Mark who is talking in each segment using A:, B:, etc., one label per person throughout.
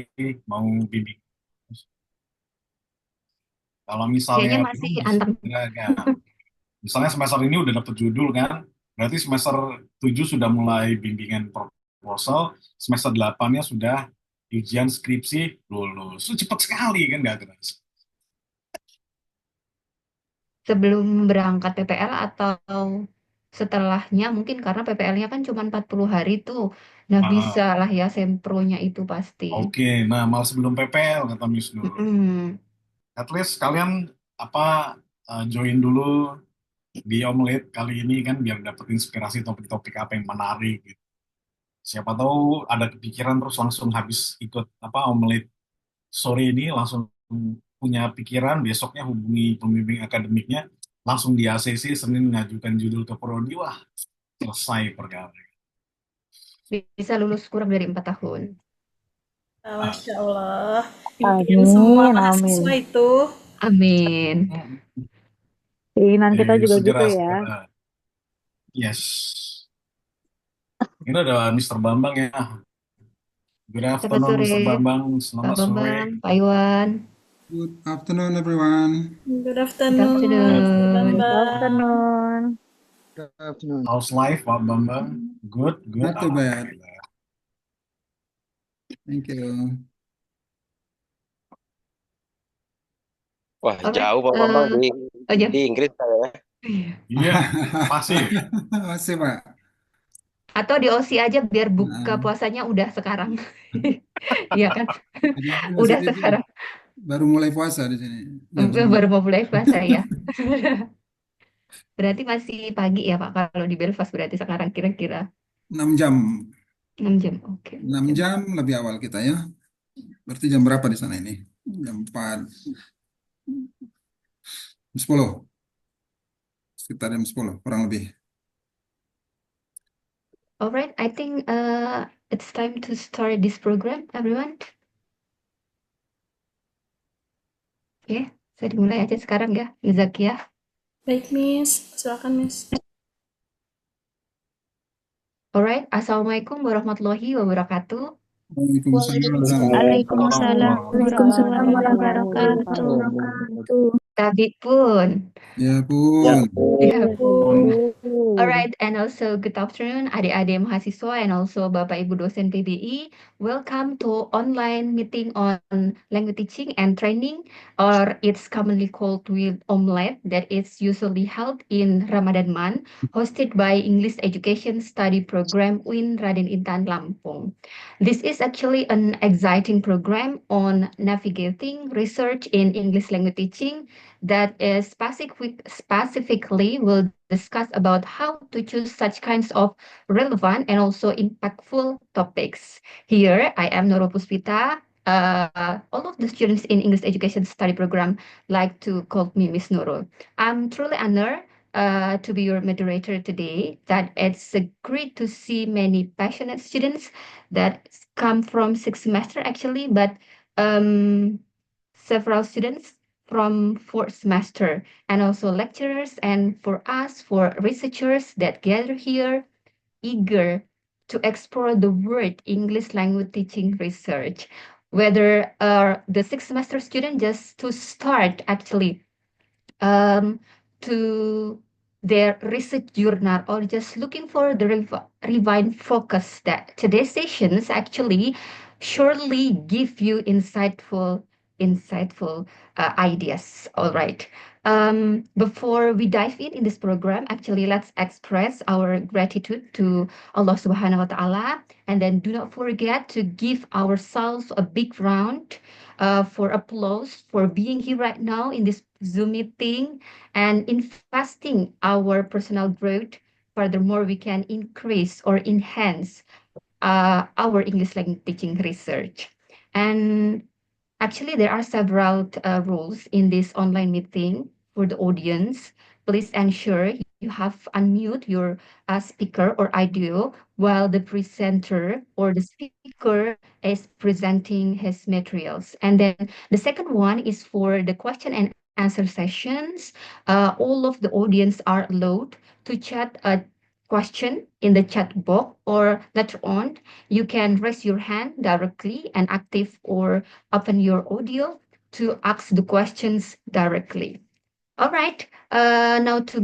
A: mulai mau bimbing. Kalau
B: Kayaknya
A: misalnya
B: masih
A: belum bisa
B: anteng.
A: agak. Misalnya semester ini udah dapet judul kan, berarti semester 7 sudah mulai bimbingan proposal, semester 8-nya sudah ujian skripsi lulus. Itu cepat sekali kan, nggak keras.
B: Sebelum berangkat PPL atau setelahnya mungkin karena PPL-nya kan cuma 40 hari tuh. Nah, bisa
A: Ah,
B: lah ya sempronya itu pasti.
A: oke, nah malah sebelum PPL kata Miss Nur.
B: Mm-mm.
A: At least kalian apa join dulu di Omelet kali ini kan biar dapet inspirasi topik-topik apa yang menarik gitu. Siapa tahu ada kepikiran terus langsung habis ikut apa Omelet sore ini langsung punya pikiran besoknya hubungi pembimbing akademiknya langsung di ACC Senin ngajukan judul ke prodi wah selesai perkara.
B: Bisa lulus kurang dari 4 tahun.
A: Ah,
C: Masya Allah, impian semua
D: Amin,
C: mahasiswa
D: amin.
C: itu.
B: Amin.
D: Keinginan kita juga gitu
A: segera
D: ya.
A: segera yes ini ada Mr. Bambang ya. Good
B: Selamat
A: afternoon
B: sore,
A: Mr. Bambang,
B: Pak
A: selamat sore.
B: Bambang, Pak Iwan.
E: Good afternoon, everyone.
C: Good
B: Good
C: afternoon, Mr.
B: afternoon.
D: Good
C: Bambang.
D: afternoon.
E: Good afternoon.
A: How's life Pak Bambang? Good, good,
E: Not too bad.
A: alhamdulillah.
E: Thank you.
F: Wah,
B: Alright,
F: jauh Pak Bambang
B: aja.
F: di Inggris saya.
A: Iya, masih.
E: Masih, Pak.
B: Atau di OSI aja biar buka
E: Nah,
B: puasanya udah sekarang. Iya kan?
E: jadi ini masih
B: Udah
E: di sini.
B: sekarang.
E: Baru mulai puasa di sini. Jam
B: Baru
E: 9.
B: mau mulai puasa ya. Berarti masih pagi ya Pak kalau di Belfast berarti sekarang kira-kira
E: 6 jam.
B: 6 jam. Oke, 6
E: 6
B: jam.
E: jam lebih awal kita ya. Berarti jam berapa di sana ini? Jam 4. Jam 10. Sekitar jam 10 kurang lebih.
B: Alright, I think it's time to start this program, everyone. Oke, saya dimulai aja sekarang ya, Zakia.
C: Baik, Miss. Silakan, Miss.
B: Alright, Assalamualaikum warahmatullahi wabarakatuh.
E: Waalaikumsalam.
D: Waalaikumsalam
C: Waalaikumsalam
D: warahmatullahi
C: warahmatullahi
D: wabarakatuh.
C: wabarakatuh.
B: Tabik pun.
E: Ya
F: Ya,
E: pun.
B: Ya
A: Hmm.
B: pun. Alright, and also good afternoon adik-adik mahasiswa and also Bapak Ibu dosen PBI. Welcome to online meeting on language teaching and training, or it's commonly called with OMLET, that is usually held in Ramadan month, hosted by English Education Study Program in Raden Intan Lampung. This is actually an exciting program on navigating research in English language teaching that is specifically will discuss about how to choose such kinds of relevant and also impactful topics. Here, I am Noro Puspita. All of the students in English Education Study Program like to call me Miss Nurul. I'm truly honored to be your moderator today. That it's great to see many passionate students that come from sixth semester actually, but um, several students from fourth semester and also lecturers and for us, for researchers that gather here, eager to explore the word English language teaching research. Whether the sixth semester student just to start actually um, to their research journal or just looking for the refined focus that today's sessions actually surely give you insightful ideas. All right. Before we dive in this program, actually, let's express our gratitude to Allah Subhanahu wa Taala, and then do not forget to give ourselves a big round for applause for being here right now in this Zoom meeting and investing our personal growth. Furthermore, we can increase or enhance our English language teaching research. And actually, there are several rules in this online meeting for the audience. Please ensure you have unmute your speaker or audio while the presenter or the speaker is presenting his materials. And then the second one is for the question and answer sessions. All of the audience are allowed to chat question in the chat box, or later on, you can raise your hand directly and active or open your audio to ask the questions directly. All right. Now to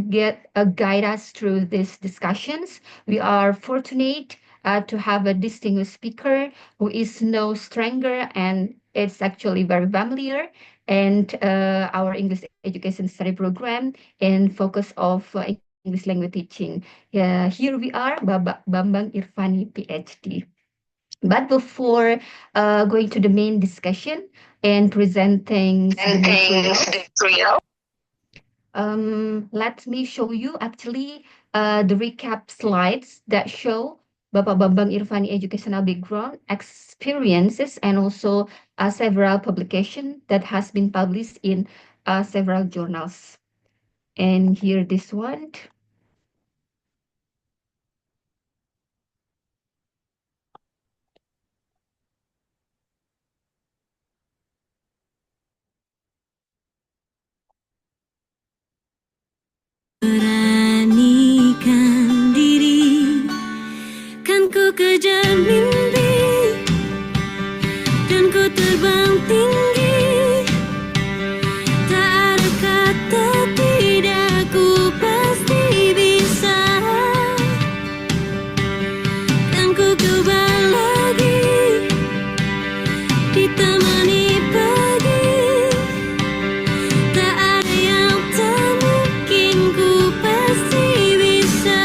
B: guide us through these discussions, we are fortunate to have a distinguished speaker who is no stranger and it's actually very familiar and our English education study program and focus of English language teaching. Here we are, Bambang Irfani, PhD. But before going to the main discussion and presenting the material, let me show you actually the recap slides that show Bapak Bambang Irfani educational background, experiences, and also several publications that has been published in several journals. And here this one.
G: Beranikan diri, kan ku kejar mimpi, dan ku terbang tinggi. Tak ada kata tidak, ku pasti bisa. Kan ku coba lagi, ditemani pagi. Tak ada yang tak mungkin, ku pasti bisa.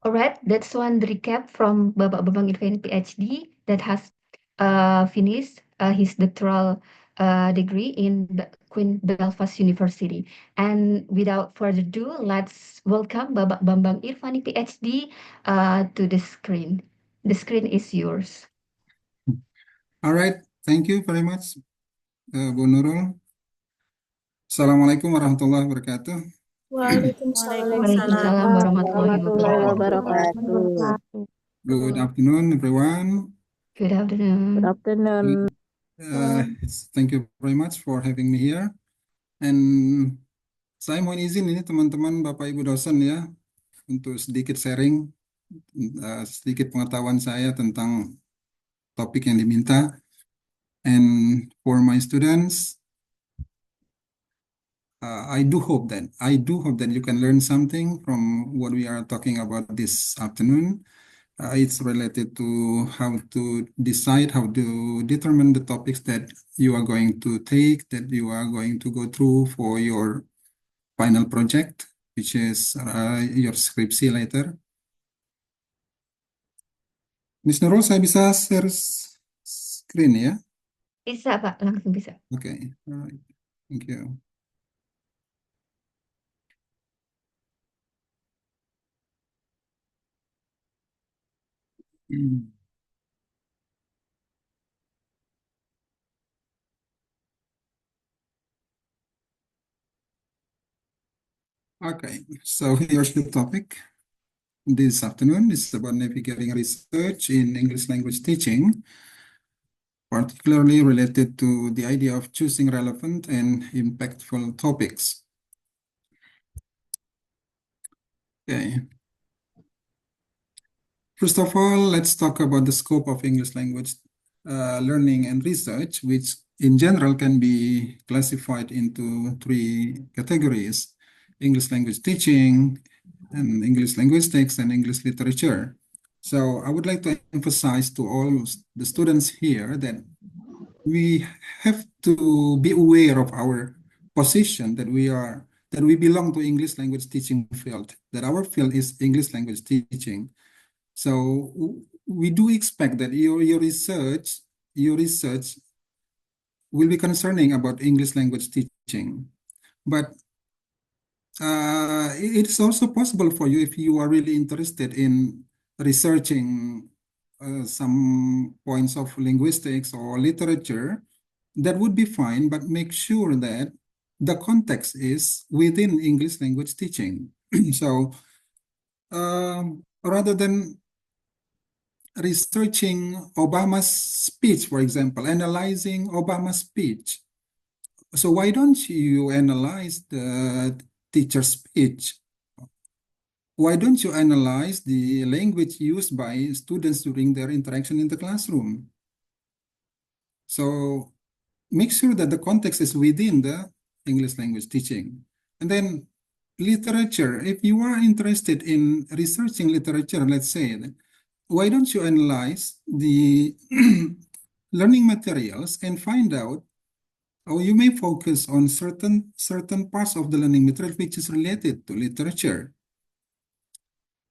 B: Alright, that's one recap from Bapak Bambang Irfani PhD that has finished his doctoral degree in Queen Belfast University. And without further ado, let's welcome Bapak Bambang Irfani PhD to the screen. The screen is yours.
E: All right, thank you very much, Bu Nurul. Assalamualaikum warahmatullahi wabarakatuh.
C: Waalaikumsalam.
B: Waalaikumsalam warahmatullahi
D: warahmatullahi
B: wabarakatuh.
D: wabarakatuh.
E: Good afternoon, everyone.
B: Good afternoon.
D: Good afternoon.
E: Thank you very much for having me here. And saya mohon izin ini teman-teman Bapak Ibu dosen ya, untuk sedikit sharing, sedikit pengetahuan saya tentang topik yang diminta. And for my students, I do hope that you can learn something from what we are talking about this afternoon. It's related to how to decide, how to determine the topics that you are going to take, that you are going to go through for your final project, which is your skripsi later. Miss Nurul, saya bisa share screen ya?
B: Bisa Pak, langsung bisa.
E: Okay, all right, thank you. Okay, so here's the topic this afternoon. This is about navigating research in English language teaching, particularly related to the idea of choosing relevant and impactful topics. Okay. First of all, let's talk about the scope of English language learning and research, which in general can be classified into three categories: English language teaching, and English linguistics, and English literature. So I would like to emphasize to all the students here that we have to be aware of our position, that we belong to English language teaching field, that our field is English language teaching. So we do expect that your research will be concerning about English language teaching, but it's also possible for you, if you are really interested in researching some points of linguistics or literature, that would be fine, but make sure that the context is within English language teaching. So rather than researching Obama's speech, for example, analyzing Obama's speech, So why don't you analyze the teacher's speech? Why don't you analyze the language used by students during their interaction in the classroom? So make sure that the context is within the English language teaching. And then literature, if you are interested in researching literature, let's say, why don't you analyze the learning materials and find out, or you may focus on certain parts of the learning material which is related to literature.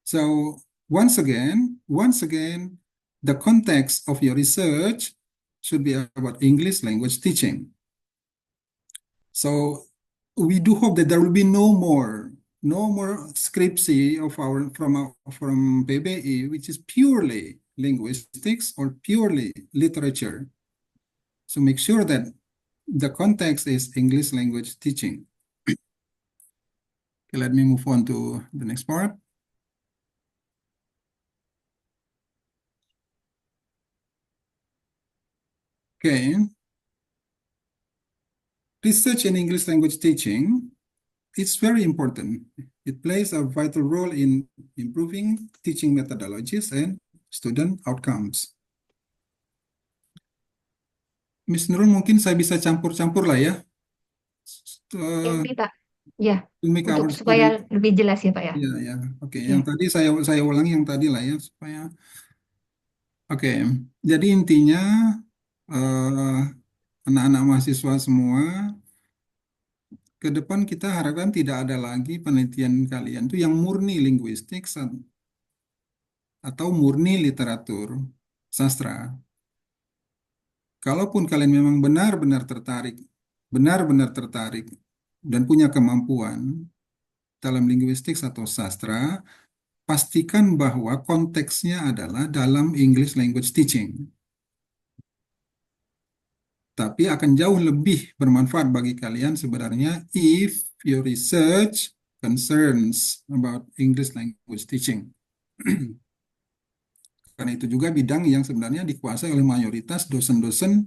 E: So once again, the context of your research should be about English language teaching. So we do hope that there will be no more scriptsy of from PBI, which is purely linguistics or purely literature. So make sure that the context is English language teaching. Okay, let me move on to the next part. Okay. Research in English language teaching is very important. It plays a vital role in improving teaching methodologies and student outcomes. Miss Nurul, mungkin saya bisa campur-campur lah ya.
B: Iya, Pak. Ya,
E: To make our
B: untuk supaya
E: student,
B: lebih jelas ya, Pak ya.
E: ya, ya. Oke,
B: Ya.
E: yang tadi saya ulangi yang tadi lah ya supaya. Oke, jadi intinya anak-anak mahasiswa semua, ke depan kita harapkan tidak ada lagi penelitian kalian tuh yang murni linguistik atau murni literatur sastra. Kalaupun kalian memang benar-benar tertarik dan punya kemampuan dalam linguistik atau sastra, pastikan bahwa konteksnya adalah dalam English language teaching. Tapi akan jauh lebih bermanfaat bagi kalian sebenarnya if your research concerns about English language teaching. Karena itu juga bidang yang sebenarnya dikuasai oleh mayoritas dosen-dosen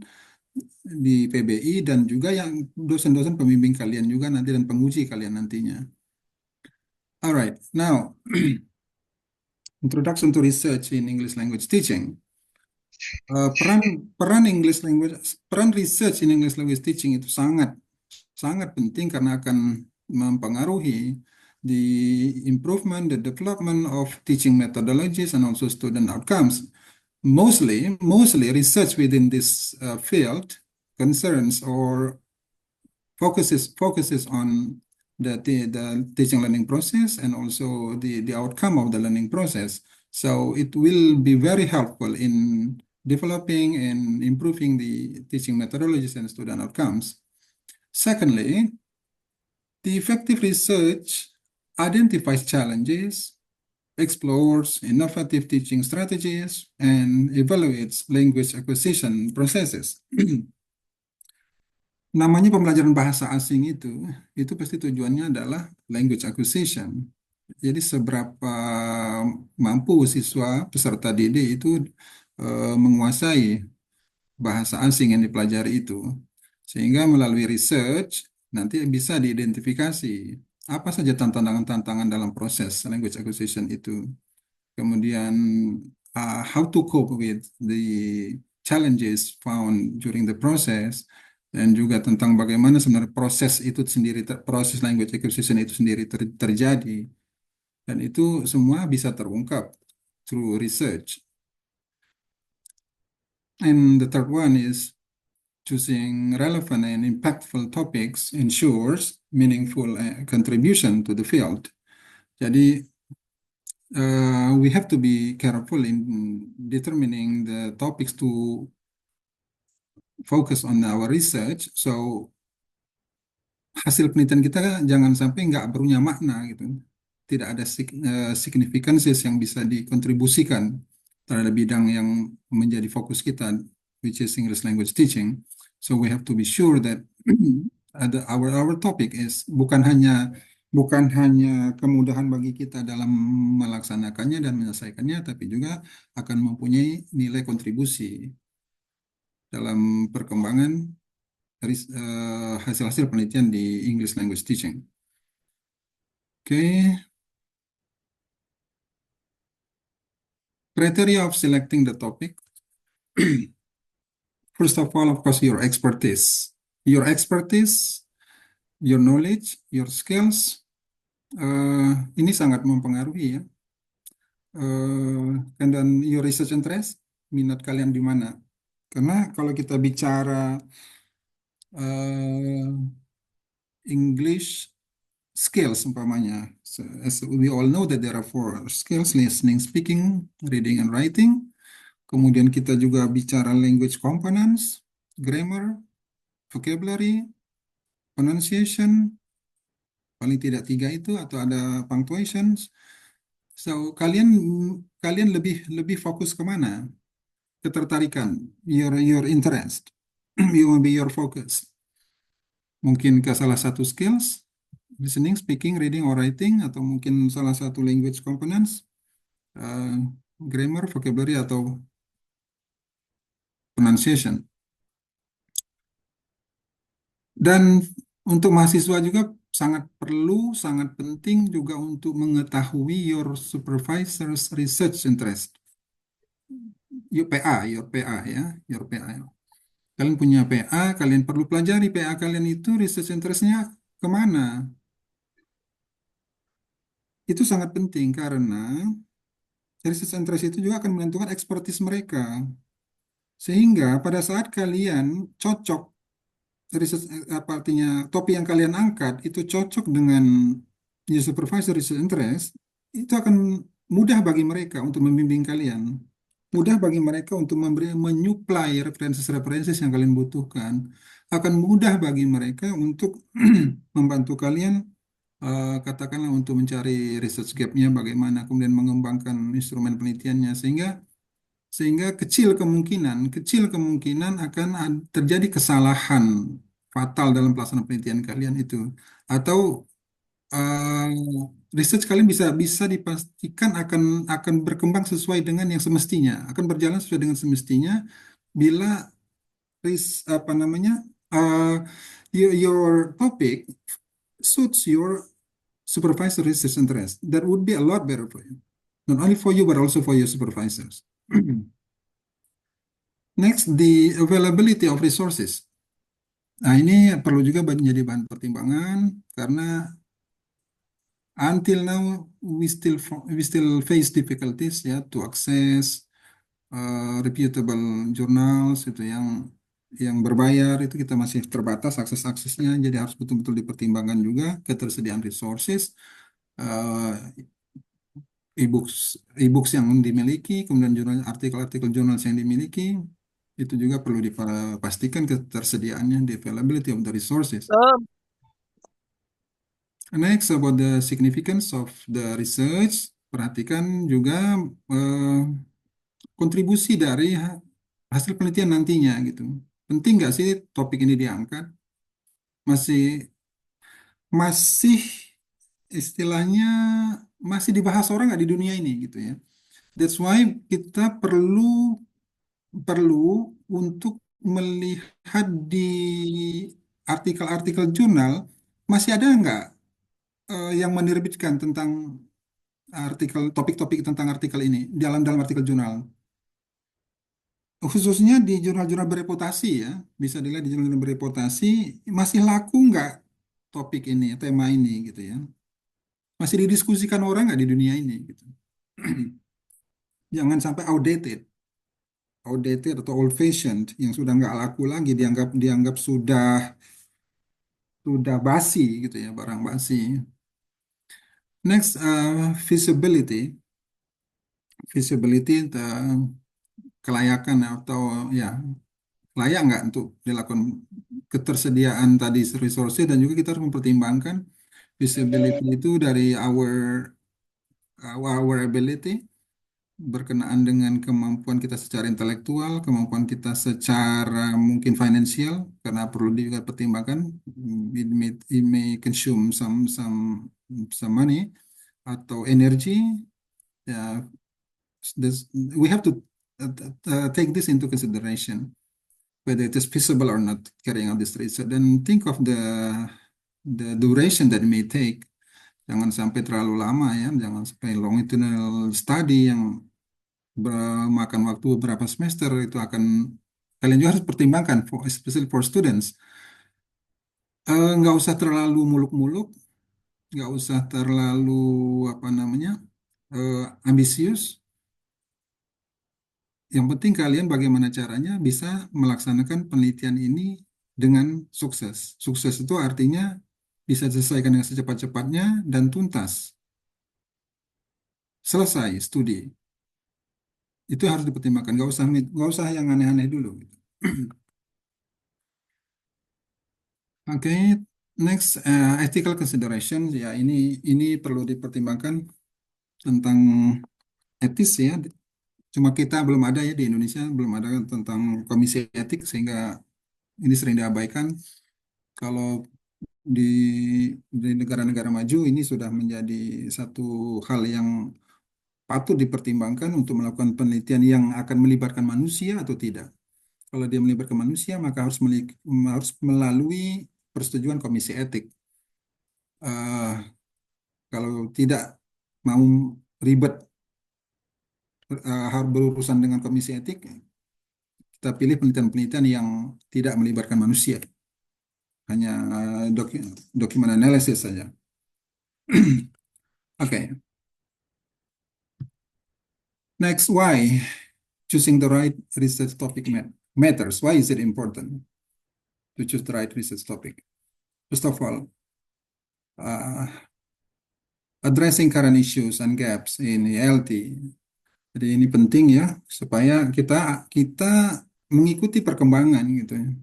E: di PBI dan juga yang dosen-dosen pembimbing kalian juga nanti dan penguji kalian nantinya. Alright, now introduction to research in English language teaching. Peran research in English language teaching itu sangat penting karena akan mempengaruhi the improvement, the development of teaching methodologies and also student outcomes. Mostly research within this field concerns or focuses on the teaching learning process and also the outcome of the learning process. So it will be very helpful in developing and improving the teaching methodologies and student outcomes. Secondly, the effective research identifies challenges, explores innovative teaching strategies, and evaluates language acquisition processes. Namanya pembelajaran bahasa asing itu pasti tujuannya adalah language acquisition. Jadi seberapa mampu siswa peserta didik itu menguasai bahasa asing yang dipelajari itu. Sehingga melalui research nanti bisa diidentifikasi apa saja tantangan-tantangan dalam proses language acquisition itu. Kemudian how to cope with the challenges found during the process, dan juga tentang bagaimana sebenarnya proses itu sendiri, proses language acquisition itu sendiri terjadi. Dan itu semua bisa terungkap through research. And the third one is choosing relevant and impactful topics ensures meaningful contribution to the field. Jadi we have to be careful in determining the topics to focus on our research. So hasil penelitian kita jangan sampai nggak punya makna gitu. Tidak ada signifikansies yang bisa dikontribusikan terhadap bidang yang menjadi fokus kita, which is English language teaching. So we have to be sure that our topic is bukan hanya kemudahan bagi kita dalam melaksanakannya dan menyelesaikannya, tapi juga akan mempunyai nilai kontribusi dalam perkembangan hasil-hasil penelitian di English language teaching. Oke. Criteria of selecting the topic. First of all, of course, your expertise. Your expertise, your knowledge, your skills, ini sangat mempengaruhi ya. Dan your research interest, minat kalian di mana? Karena kalau kita bicara English skills umpamanya, so, as we all know that there are 4 skills: listening, speaking, reading, and writing. Kemudian kita juga bicara language components, grammar, vocabulary, pronunciation, paling tidak 3 itu, atau ada punctuations. So kalian lebih fokus kemana? Ketertarikan, your interest, you will be your focus. Mungkin ke salah satu skills, listening, speaking, reading, or writing, atau mungkin salah satu language components, grammar, vocabulary, atau pronunciation. Dan untuk mahasiswa juga sangat penting juga untuk mengetahui your supervisor's research interest. Your PA ya, your PA. Kalian punya PA, kalian perlu pelajari PA kalian itu research interest-nya kemana. Itu sangat penting karena research interest itu juga akan menentukan expertise mereka. Sehingga pada saat kalian cocok research, apa artinya topik yang kalian angkat itu cocok dengan your supervisor research interest, itu akan mudah bagi mereka untuk membimbing kalian. Mudah bagi mereka untuk menyuplai referensi-referensi yang kalian butuhkan. Akan mudah bagi mereka untuk membantu kalian, katakanlah untuk mencari research gap-nya bagaimana, kemudian mengembangkan instrumen penelitiannya, sehingga kecil kemungkinan akan terjadi kesalahan fatal dalam pelaksanaan penelitian kalian itu, atau research kalian bisa dipastikan akan berkembang sesuai dengan yang semestinya, akan berjalan sesuai dengan semestinya bila your topic suits your supervisor research interest. That would be a lot better for you, not only for you but also for your supervisors. Next, the availability of resources. Nah, ini perlu juga menjadi bahan pertimbangan karena until now we still face difficulties ya to access reputable journals itu yang berbayar, itu kita masih terbatas aksesnya, jadi harus betul-betul dipertimbangkan juga ketersediaan resources, e-books yang dimiliki, kemudian artikel-artikel jurnal yang dimiliki, itu juga perlu dipastikan ketersediaannya, the availability of the resources. Next, about the significance of the research, perhatikan juga kontribusi dari hasil penelitian nantinya gitu. Penting nggak sih topik ini diangkat? Masih istilahnya masih dibahas orang nggak di dunia ini gitu ya. That's why kita perlu untuk melihat di artikel-artikel jurnal masih ada nggak yang menerbitkan tentang topik-topik tentang artikel ini dalam artikel jurnal, khususnya di jurnal-jurnal bereputasi ya, bisa dilihat di jurnal bereputasi masih laku nggak topik ini, tema ini gitu ya, masih didiskusikan orang nggak di dunia ini gitu. Jangan sampai outdated atau old fashioned, yang sudah nggak laku lagi, dianggap sudah basi gitu ya, barang basi. Next, feasibility, kelayakan atau ya layak nggak untuk dilakukan, ketersediaan tadi resources, dan juga kita harus mempertimbangkan feasibility itu dari our ability, berkenaan dengan kemampuan kita secara intelektual, kemampuan kita secara mungkin financial, karena perlu juga pertimbangkan it may consume some money atau energy. We have to take this into consideration. whether it is feasible or not carrying out this research. Then think of the duration that it may take. Jangan sampai terlalu lama ya, jangan sampai longitudinal study yang memakan waktu beberapa semester. Itu akan kalian juga harus pertimbangkan, especially for students. Nggak usah terlalu muluk-muluk, nggak usah terlalu ambisius. Yang penting kalian bagaimana caranya bisa melaksanakan penelitian ini dengan sukses. Sukses itu artinya bisa diselesaikan dengan secepat-cepatnya dan tuntas. Selesai studi. Itu harus dipertimbangkan. Nggak usah yang aneh-aneh dulu. Oke, next ethical consideration. Ya, ini perlu dipertimbangkan tentang etis ya. Cuma kita belum ada ya di Indonesia, belum ada tentang komisi etik sehingga ini sering diabaikan. Kalau di negara-negara maju ini sudah menjadi satu hal yang patut dipertimbangkan untuk melakukan penelitian yang akan melibatkan manusia atau tidak. Kalau dia melibatkan manusia, maka harus melalui persetujuan komisi etik. Kalau tidak mau ribet harus berurusan dengan komisi etik, kita pilih penelitian-penelitian yang tidak melibatkan manusia, hanya dokumen analisis saja. Okay. Next, why choosing the right research topic matters? Why is it important to choose the right research topic? First of all, addressing current issues and gaps in ELT. Jadi ini penting ya supaya kita mengikuti perkembangan gitu ya.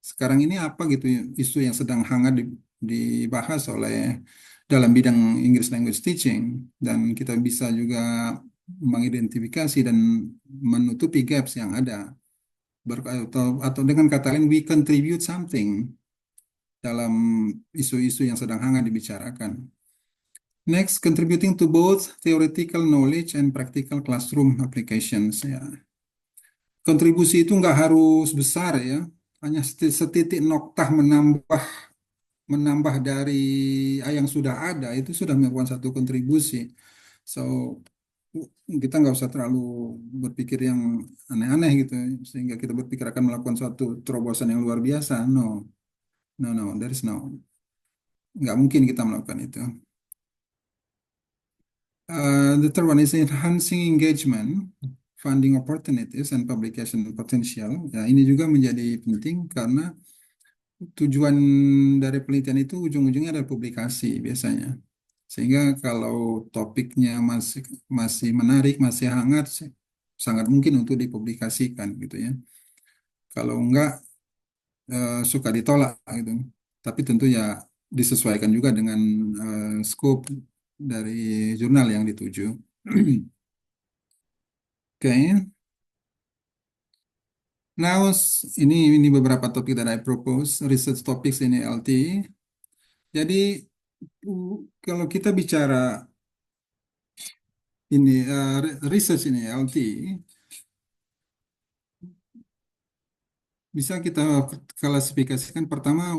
E: Sekarang ini apa gitu isu yang sedang hangat dibahas oleh dalam bidang English language teaching, dan kita bisa juga mengidentifikasi dan menutupi gaps yang ada, atau dengan kata lain we contribute something dalam isu-isu yang sedang hangat dibicarakan. Next, contributing to both theoretical knowledge and practical classroom applications. Ya. Kontribusi itu nggak harus besar ya, hanya setitik noktah menambah dari yang sudah ada itu sudah merupakan satu kontribusi. So kita nggak usah terlalu berpikir yang aneh-aneh gitu, sehingga kita berpikir akan melakukan suatu terobosan yang luar biasa. No, there is no. Nggak mungkin kita melakukan itu. The third one is enhancing engagement, funding opportunities, and publication potential. Ya, ini juga menjadi penting karena tujuan dari penelitian itu ujung-ujungnya adalah publikasi biasanya. Sehingga kalau topiknya masih menarik, masih hangat, sangat mungkin untuk dipublikasikan gitu ya. Kalau enggak, suka ditolak gitu. Tapi tentu ya disesuaikan juga dengan scope dari jurnal yang dituju. Oke. Now, ini beberapa topik that I propose, research topics in ELT. Jadi, kalau kita bicara ini research ini ELT, bisa kita klasifikasikan pertama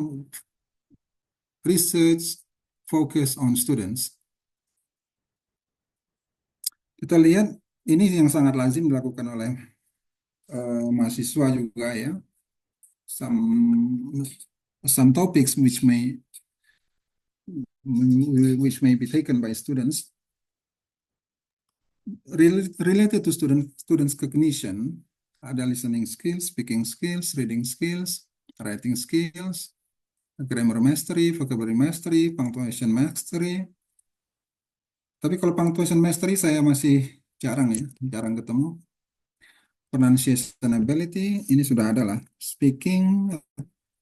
E: research focus on students. Kita lihat ini yang sangat lazim dilakukan oleh mahasiswa juga ya. Some topics which may be taken by students related to students cognition. Ada listening skills, speaking skills, reading skills, writing skills, grammar mastery, vocabulary mastery, punctuation mastery. Tapi kalau punctuation mastery saya masih jarang ketemu. Pronunciation ability ini sudah ada lah. Speaking,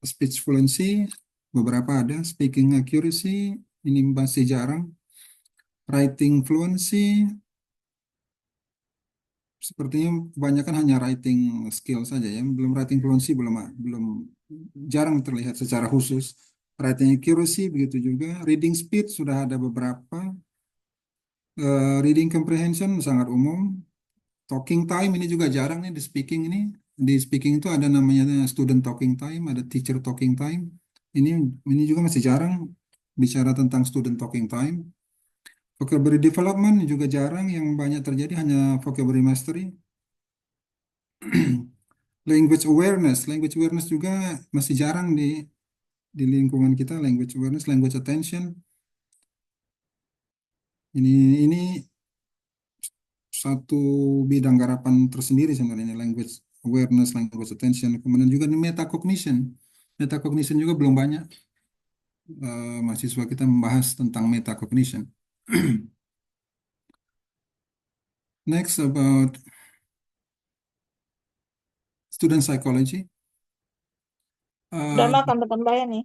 E: speech fluency beberapa ada. Speaking accuracy ini masih jarang. Writing fluency sepertinya kebanyakan hanya writing skill saja ya. Belum writing fluency belum jarang terlihat secara khusus. Writing accuracy begitu juga. Reading speed sudah ada beberapa. Reading comprehension sangat umum. Talking time ini juga jarang nih di speaking ini. di speaking itu ada namanya student talking time, ada teacher talking time. Ini juga masih jarang bicara tentang student talking time. Vocabulary development juga jarang, yang banyak terjadi hanya vocabulary mastery. Language awareness juga masih jarang di lingkungan kita. Language awareness, language attention. Ini satu bidang garapan tersendiri sebenarnya, language awareness, language attention. Kemudian juga ini metacognition. Metacognition juga belum banyak mahasiswa kita membahas tentang metacognition. Next, about student psychology.
C: Udah makan tambah nih.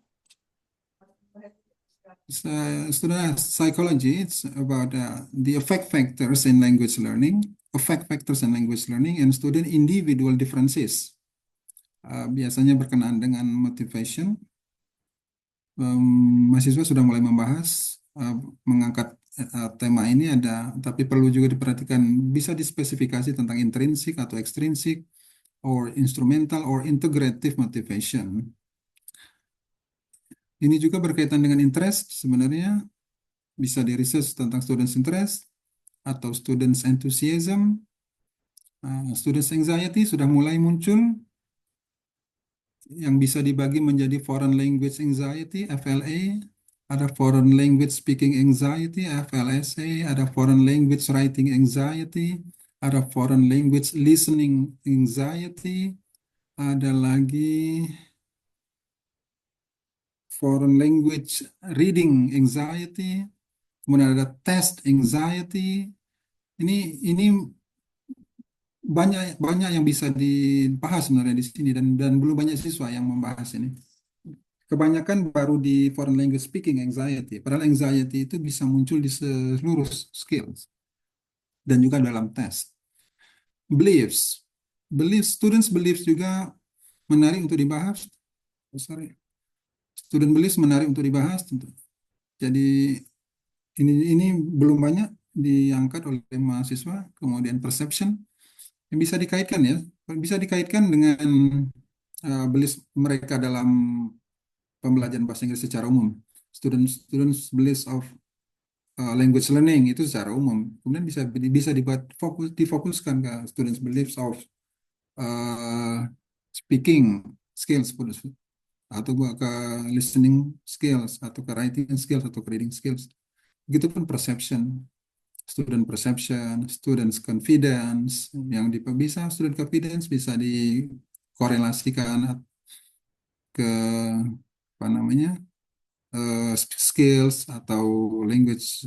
E: Student psychology, it's about the effect factors in language learning, and student individual differences. Biasanya berkenaan dengan motivation. Mahasiswa sudah mulai membahas, mengangkat tema ini tapi perlu juga diperhatikan, bisa dispesifikasi tentang intrinsik atau ekstrinsik, or instrumental or integrative motivation. Ini juga berkaitan dengan interest, sebenarnya bisa di research tentang students interest atau students enthusiasm. Students anxiety sudah mulai muncul, yang bisa dibagi menjadi foreign language anxiety, FLA, ada foreign language speaking anxiety, FLSA, ada foreign language writing anxiety, ada foreign language listening anxiety, ada lagi foreign language reading anxiety, kemudian ada test anxiety. Ini banyak yang bisa dibahas sebenarnya di sini, dan belum banyak siswa yang membahas ini. Kebanyakan baru di foreign language speaking anxiety. Padahal anxiety itu bisa muncul di seluruh skills dan juga dalam tes. Beliefs, students beliefs juga menarik untuk dibahas. Student beliefs menarik untuk dibahas. Jadi ini belum banyak diangkat oleh mahasiswa. Kemudian perception, yang bisa dikaitkan dengan beliefs mereka dalam pembelajaran bahasa Inggris secara umum. Students beliefs of language learning itu secara umum. Kemudian bisa difokuskan ke students beliefs of speaking skills, atau ke listening skills, atau ke writing skills, atau ke reading skills. Begitupun perception, students confidence, student confidence bisa dikorelasikan ke skills atau language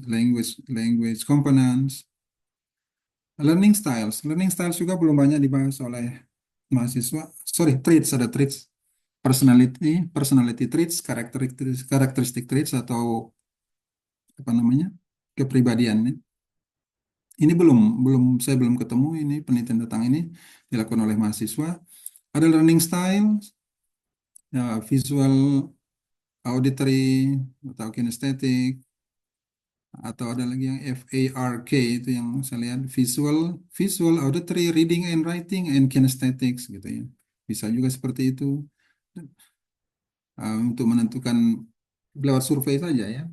E: components. Learning styles juga belum banyak dibahas oleh mahasiswa. Traits, ada traits. Personality traits, karakteristik traits, atau kepribadian. Ini saya belum ketemu ini penelitian tentang ini dilakukan oleh mahasiswa. Ada learning style, visual, auditory, atau kinesthetic, atau ada lagi yang FARK, itu yang saya lihat, visual, auditory, reading and writing, and kinesthetics gitu ya. Bisa juga seperti itu. Untuk menentukan lewat survei saja ya,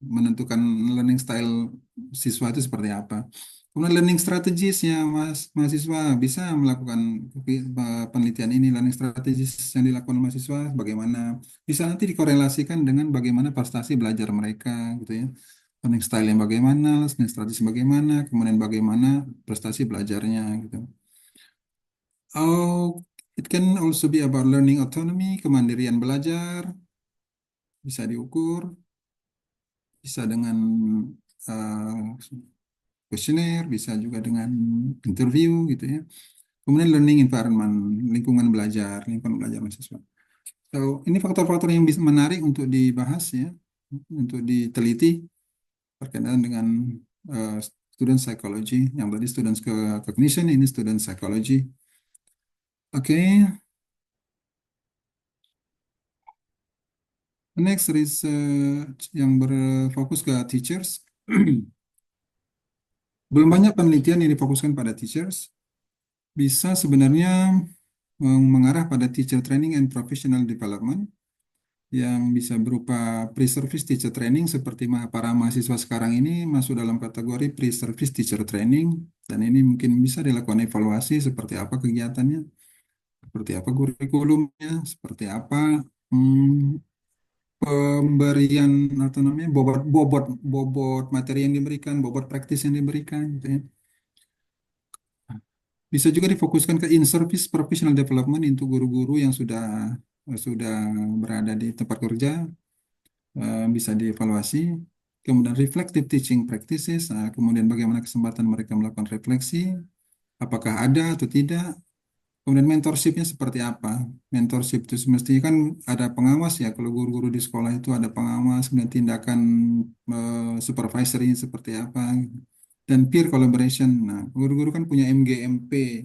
E: menentukan learning style siswa itu seperti apa. Kemudian learning strategies-nya mahasiswa bisa melakukan penelitian ini. Learning strategies yang dilakukan mahasiswa bagaimana, bisa nanti dikorelasikan dengan bagaimana prestasi belajar mereka gitu ya. Learning style yang bagaimana, learning strategy bagaimana, kemudian bagaimana prestasi belajarnya gitu. It can also be about learning autonomy, kemandirian belajar, bisa diukur, bisa dengan questionnaire, bisa juga dengan interview gitu ya. Kemudian learning environment, lingkungan belajar mahasiswa. So, ini faktor-faktor yang bisa menarik untuk dibahas ya, untuk diteliti berkaitan dengan student psychology. Yang tadi student cognition, ini student psychology. Oke. Next research yang berfokus ke teachers. Belum banyak penelitian yang difokuskan pada teachers. bisa sebenarnya mengarah pada teacher training and professional development yang bisa berupa pre-service teacher training seperti para mahasiswa sekarang ini masuk dalam kategori pre-service teacher training, dan ini mungkin bisa dilakukan evaluasi seperti apa kegiatannya, seperti apa kurikulumnya, seperti apa hmm, pemberian atau namanya bobot bobot bobot materi yang diberikan, bobot praktis yang diberikan gitu ya. Bisa juga difokuskan ke in-service professional development untuk guru-guru yang sudah berada di tempat kerja, bisa dievaluasi. Kemudian reflective teaching practices, kemudian bagaimana kesempatan mereka melakukan refleksi, apakah ada atau tidak. Kemudian mentorshipnya seperti apa? Mentorship itu semestinya kan ada pengawas ya. Kalau guru-guru di sekolah itu ada pengawas, kemudian tindakan supervisory seperti apa, dan peer collaboration. Nah, guru-guru kan punya MGMP,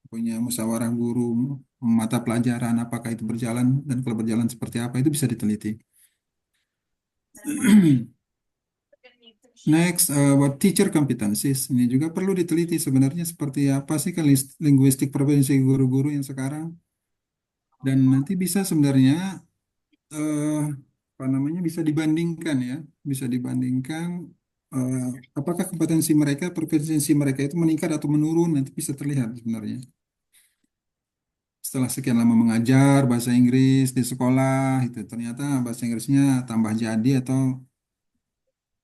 E: punya musyawarah guru, mata pelajaran, apakah itu berjalan, dan kalau berjalan seperti apa, itu bisa diteliti. Next, buat teacher competencies. Ini juga perlu diteliti sebenarnya seperti apa sih kan linguistik provinsi guru-guru yang sekarang. Dan nanti bisa sebenarnya eh, apa namanya bisa dibandingkan ya, bisa dibandingkan eh, apakah kompetensi mereka, proficiency mereka itu meningkat atau menurun, nanti bisa terlihat sebenarnya. Setelah sekian lama mengajar bahasa Inggris di sekolah, itu ternyata bahasa Inggrisnya tambah jadi atau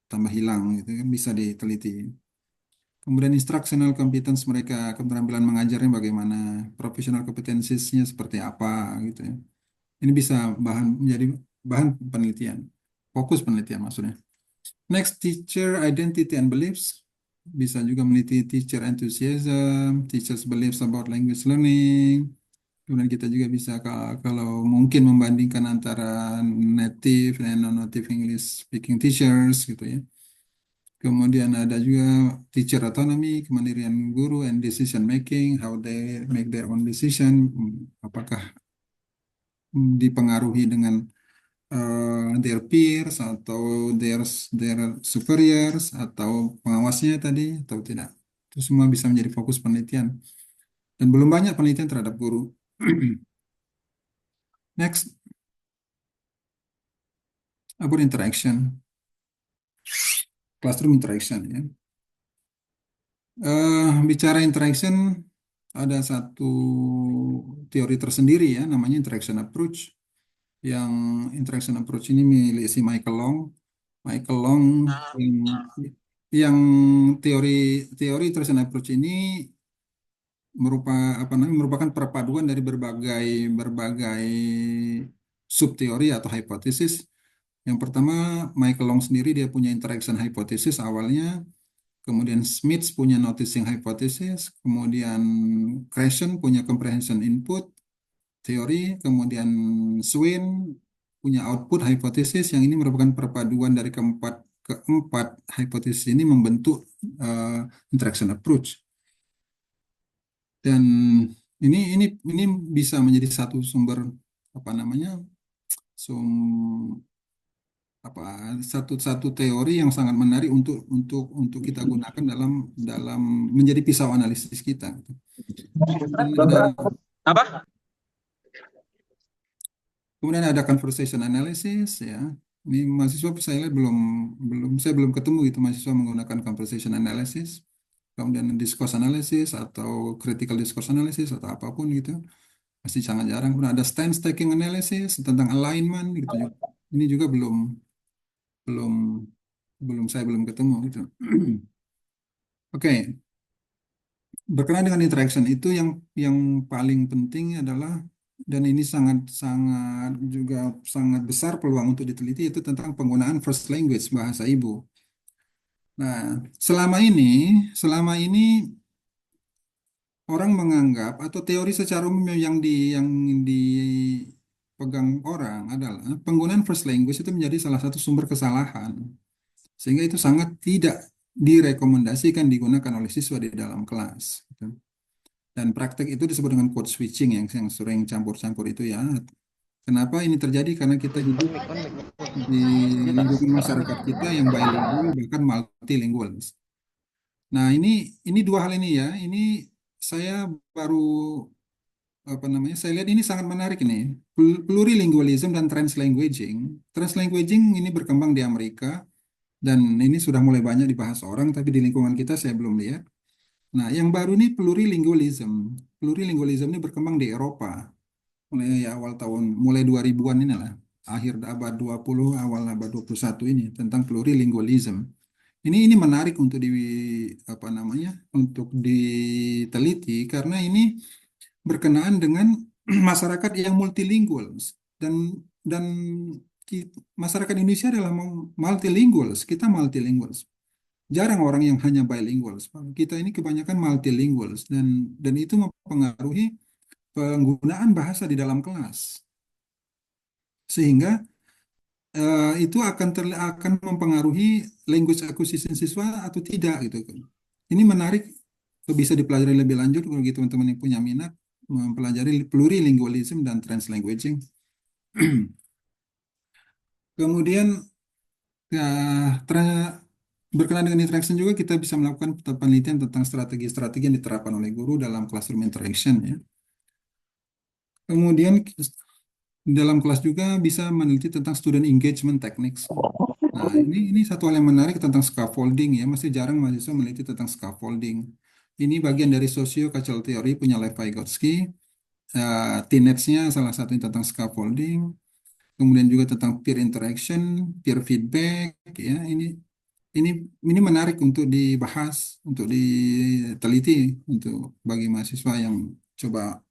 E: tambah hilang, gitu kan bisa diteliti. Kemudian instructional competence mereka, keterampilan mengajarnya bagaimana, professional competencies-nya seperti apa, gitu ya. Ini bisa menjadi bahan penelitian, fokus penelitian maksudnya. Next, teacher identity and beliefs. Bisa juga meneliti teacher enthusiasm, teacher's beliefs about language learning. Kemudian kita juga bisa kalau mungkin membandingkan antara native dan non-native English speaking teachers gitu ya. Kemudian ada juga teacher autonomy, kemandirian guru, and decision making, how they make their own decision. Apakah dipengaruhi dengan their peers atau their superiors atau pengawasnya tadi atau tidak. Itu semua bisa menjadi fokus penelitian. Dan belum banyak penelitian terhadap guru. Next, about interaction. Classroom interaction ya. Bicara interaction, ada satu teori tersendiri ya, namanya interaction approach. Yang interaction approach ini milik si Michael Long. Michael Long yang teori interaction approach ini merupakan perpaduan dari berbagai subteori atau hipotesis. Yang pertama, Michael Long sendiri dia punya interaction hypothesis awalnya, kemudian Smith punya noticing hypothesis, kemudian Krashen punya comprehension input teori, kemudian Swin punya output hypothesis, yang ini merupakan perpaduan dari keempat hipotesis ini membentuk interaction approach. Dan ini bisa menjadi satu sumber satu teori yang sangat menarik untuk kita gunakan dalam menjadi pisau analisis kita. Kemudian ada conversation analysis ya. Ini mahasiswa saya lihat saya belum ketemu gitu mahasiswa menggunakan conversation analysis. Kemudian discourse analysis atau critical discourse analysis atau apapun gitu. Masih sangat jarang. Kemudian ada stance taking analysis tentang alignment gitu juga. Ini juga saya belum ketemu gitu. Oke. Berkenaan dengan interaction itu yang paling penting adalah, dan ini sangat besar peluang untuk diteliti, itu tentang penggunaan first language, bahasa ibu. Nah, selama ini orang menganggap atau teori secara umum yang dipegang orang adalah penggunaan first language itu menjadi salah satu sumber kesalahan. Sehingga itu sangat tidak direkomendasikan digunakan oleh siswa di dalam kelas. Dan praktek itu disebut dengan code switching yang sering campur-campur itu ya. Kenapa ini terjadi? Karena kita hidup di lingkungan masyarakat kita yang bilingual bahkan multilingual. Nah, ini dua hal ini ya. Ini saya baru apa namanya? Saya lihat ini sangat menarik ini. Plurilingualism dan translanguaging. Translanguaging ini berkembang di Amerika dan ini sudah mulai banyak dibahas orang, tapi di lingkungan kita saya belum lihat. Nah, yang baru ini plurilingualism. Plurilingualism ini berkembang di Eropa mulai awal tahun mulai 2000-an ini lah. Akhir abad 20, awal abad 21 ini tentang plurilingualism. Ini menarik untuk di apa namanya? Untuk diteliti karena ini berkenaan dengan masyarakat yang multilingual dan dan masyarakat Indonesia adalah multilingual. Kita multilingual. Jarang orang yang hanya bilingual. Kita ini kebanyakan multilingual dan itu mempengaruhi penggunaan bahasa di dalam kelas. Sehingga itu akan mempengaruhi language acquisition siswa atau tidak gitu kan. Ini menarik, bisa dipelajari lebih lanjut kalau gitu teman-teman yang punya minat mempelajari plurilingualism dan translanguaging. Kemudian ya, berkenaan dengan interaction juga kita bisa melakukan penelitian tentang strategi-strategi yang diterapkan oleh guru dalam classroom interaction ya. Kemudian di dalam kelas juga bisa meneliti tentang student engagement techniques. Nah, ini satu hal yang menarik tentang scaffolding ya. Masih jarang mahasiswa meneliti tentang scaffolding. Ini bagian dari socio-cultural theory punya Lev Vygotsky. Tenets-nya salah satunya tentang scaffolding. Kemudian juga tentang peer interaction, peer feedback ya. Ini ini menarik untuk dibahas, untuk diteliti untuk bagi mahasiswa yang coba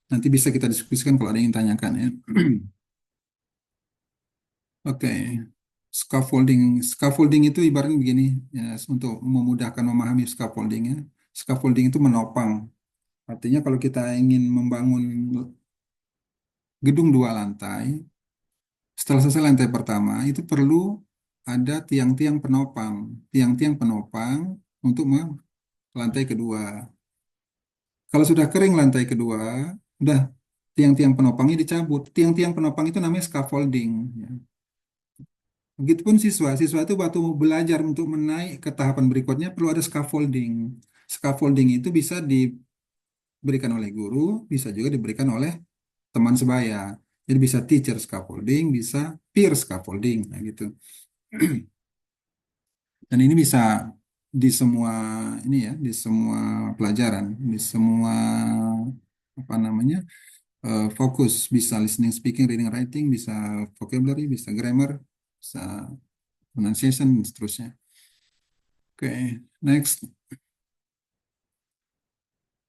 E: nanti bisa kita diskusikan kalau ada yang tanyakan ya. Oke, scaffolding. Scaffolding itu ibaratnya begini ya, untuk memudahkan memahami scaffolding ya. Scaffolding itu menopang. Artinya kalau kita ingin membangun gedung 2 lantai, setelah selesai lantai pertama itu perlu ada tiang-tiang penopang, tiang-tiang penopang untuk lantai kedua. Kalau sudah kering lantai kedua, udah tiang-tiang penopangnya dicabut. Tiang-tiang penopang itu namanya scaffolding. Ya. Begitupun siswa itu waktu mau belajar untuk menaik ke tahapan berikutnya perlu ada scaffolding. Scaffolding itu bisa diberikan oleh guru, bisa juga diberikan oleh teman sebaya. Jadi bisa teacher scaffolding, bisa peer scaffolding, nah gitu. Dan ini bisa di semua ini ya, di semua pelajaran, di semua apa namanya fokus, bisa listening, speaking, reading, writing, bisa vocabulary, bisa grammar, bisa pronunciation, dan seterusnya. Oke, next.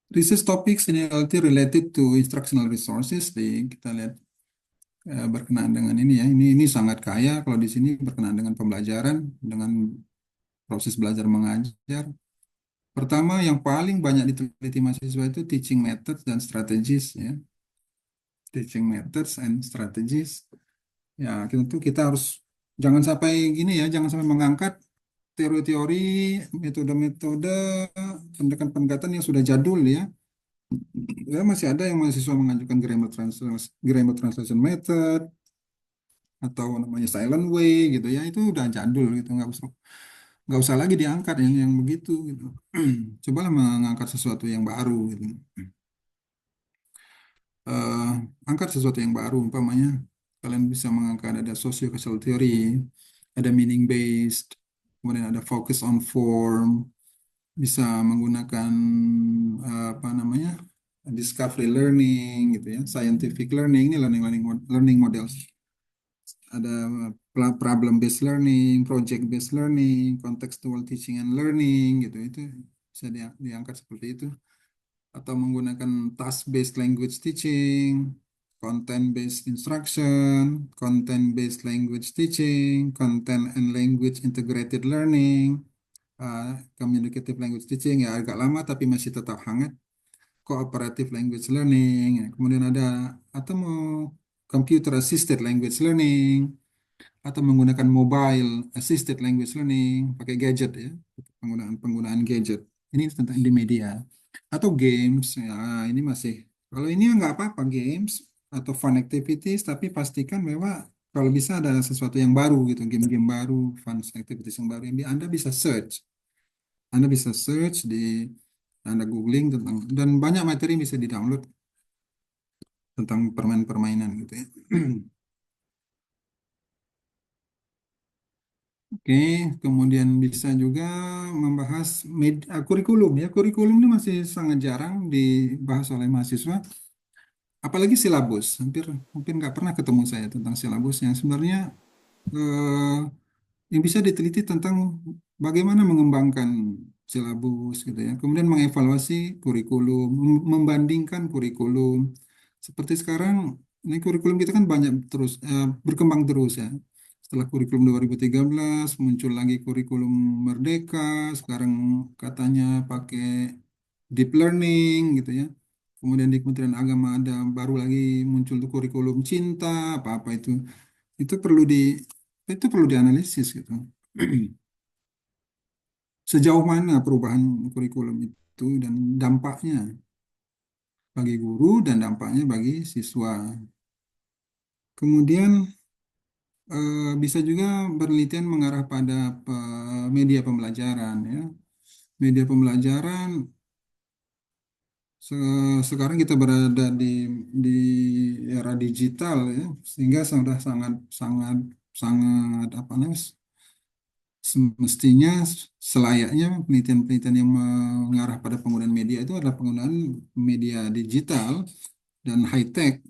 E: Research topics in LT related to instructional resources. Kita lihat berkenaan dengan ini ya. Ini sangat kaya kalau di sini berkenaan dengan pembelajaran, dengan proses belajar mengajar. Pertama, yang paling banyak diteliti mahasiswa itu teaching methods dan strategies ya. Teaching methods and strategies. Ya, kita harus jangan sampai gini ya, jangan sampai mengangkat teori-teori, metode-metode, pendekatan-pendekatan yang sudah jadul ya. Ya, masih ada yang mahasiswa mengajukan grammar translation method atau namanya silent way gitu ya, itu udah jadul gitu, nggak usah lagi diangkat yang begitu gitu. Cobalah mengangkat sesuatu yang baru gitu. Angkat sesuatu yang baru, umpamanya kalian bisa mengangkat ada socio-cultural theory, ada meaning based, kemudian ada focus on form, bisa menggunakan apa namanya discovery learning gitu ya, scientific learning, ini learning models, ada problem based learning, project based learning, contextual teaching and learning gitu, itu bisa diangkat seperti itu, atau menggunakan task based language teaching, content based instruction, content based language teaching, content and language integrated learning, communicative language teaching ya agak lama tapi masih tetap hangat, cooperative language learning ya. Kemudian ada atau mau computer assisted language learning atau menggunakan mobile assisted language learning pakai gadget ya, penggunaan gadget, ini tentang di media, atau games ya, ini masih, kalau ini nggak apa-apa games atau fun activities, tapi pastikan bahwa kalau bisa ada sesuatu yang baru gitu, game-game baru, fun activities yang baru, yang Anda bisa search di Anda googling tentang, dan banyak materi yang bisa di-download tentang permainan-permainan gitu ya. Oke, kemudian bisa juga membahas kurikulum ya. Kurikulum ini masih sangat jarang dibahas oleh mahasiswa, apalagi silabus. Hampir hampir nggak pernah ketemu saya tentang silabus yang sebenarnya eh, yang bisa diteliti tentang bagaimana mengembangkan silabus gitu ya. Kemudian mengevaluasi kurikulum, membandingkan kurikulum. Seperti sekarang ini kurikulum kita kan banyak terus berkembang terus ya. Setelah kurikulum 2013 muncul lagi kurikulum Merdeka, sekarang katanya pakai deep learning gitu ya. Kemudian di Kementerian Agama ada baru lagi muncul tuh kurikulum cinta apa-apa itu. Itu perlu di itu perlu dianalisis gitu. Sejauh mana perubahan kurikulum itu dan dampaknya bagi guru dan dampaknya bagi siswa. Kemudian bisa juga penelitian mengarah pada media pembelajaran ya. Media pembelajaran sekarang kita berada di era digital ya, sehingga sudah sangat sangat sangat apa namanya semestinya selayaknya penelitian-penelitian yang mengarah pada penggunaan media itu adalah penggunaan media digital dan high tech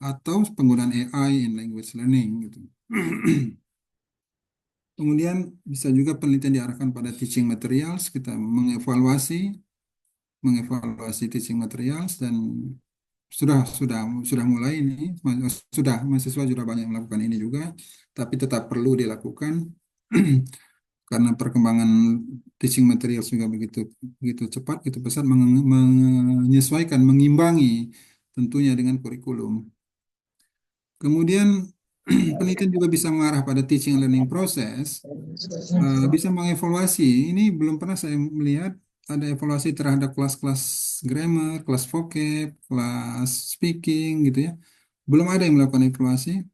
E: atau penggunaan AI in language learning gitu. Kemudian bisa juga penelitian diarahkan pada teaching materials, kita mengevaluasi teaching materials dan sudah mulai ini mahasiswa sudah banyak melakukan ini juga, tapi tetap perlu dilakukan karena perkembangan teaching materials juga begitu begitu cepat, begitu pesat, menyesuaikan, mengimbangi tentunya dengan kurikulum. Kemudian penelitian juga bisa mengarah pada teaching and learning process, bisa mengevaluasi. Ini belum pernah saya melihat ada evaluasi terhadap kelas-kelas grammar, kelas vocab, kelas speaking gitu ya. Belum ada yang melakukan evaluasi.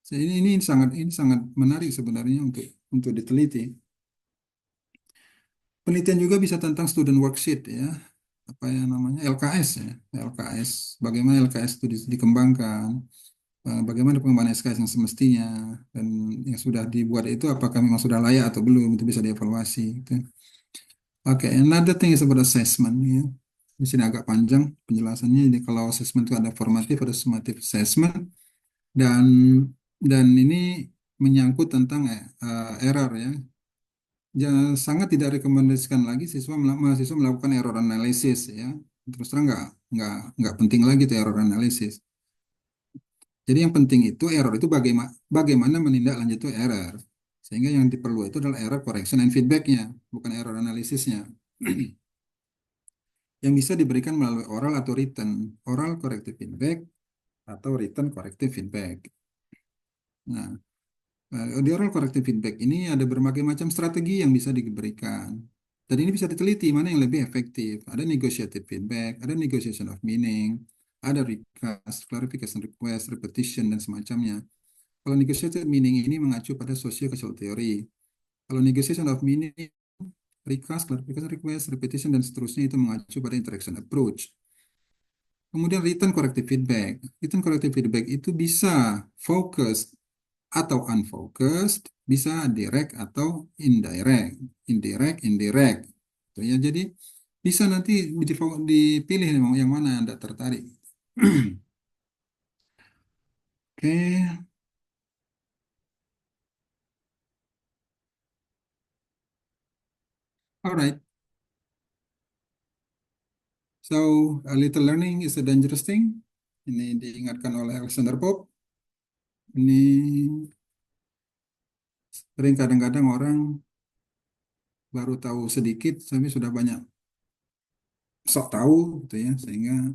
E: Ini sangat menarik sebenarnya untuk diteliti. Penelitian juga bisa tentang student worksheet ya, apa yang namanya LKS ya, LKS. Bagaimana LKS itu dikembangkan, bagaimana pengembangan SKS yang semestinya dan yang sudah dibuat itu apakah memang sudah layak atau belum, itu bisa dievaluasi. Gitu. Oke, another thing is about assessment ya. Di sini agak panjang penjelasannya. Jadi kalau assessment itu ada formatif, ada summative assessment dan ini menyangkut tentang error ya. Sangat tidak rekomendasikan lagi mahasiswa melakukan error analysis ya. Terus terang nggak penting lagi itu error analysis. Jadi yang penting itu error itu bagaimana menindaklanjuti error. Sehingga yang diperlu itu adalah error correction and feedbacknya, bukan error analisisnya. Yang bisa diberikan melalui oral atau written. Oral corrective feedback atau written corrective feedback. Nah, di oral corrective feedback ini ada berbagai macam strategi yang bisa diberikan. Dan ini bisa diteliti mana yang lebih efektif. Ada negotiated feedback, ada negotiation of meaning, ada recast, clarification request, repetition, dan semacamnya. Kalau negotiated meaning ini mengacu pada socio-cultural theory. Kalau negotiation of meaning, recast, clarification request, repetition, dan seterusnya itu mengacu pada interaction approach. Kemudian written corrective feedback. Written corrective feedback itu bisa focused atau unfocused, bisa direct atau indirect. Indirect. Gitu ya. Jadi bisa nanti dipilih yang mana Anda tertarik. Oke. Alright. So, a little learning is a dangerous thing. Ini diingatkan oleh Alexander Pope. Ini sering kadang-kadang orang baru tahu sedikit, tapi sudah banyak sok tahu, gitu ya. Sehingga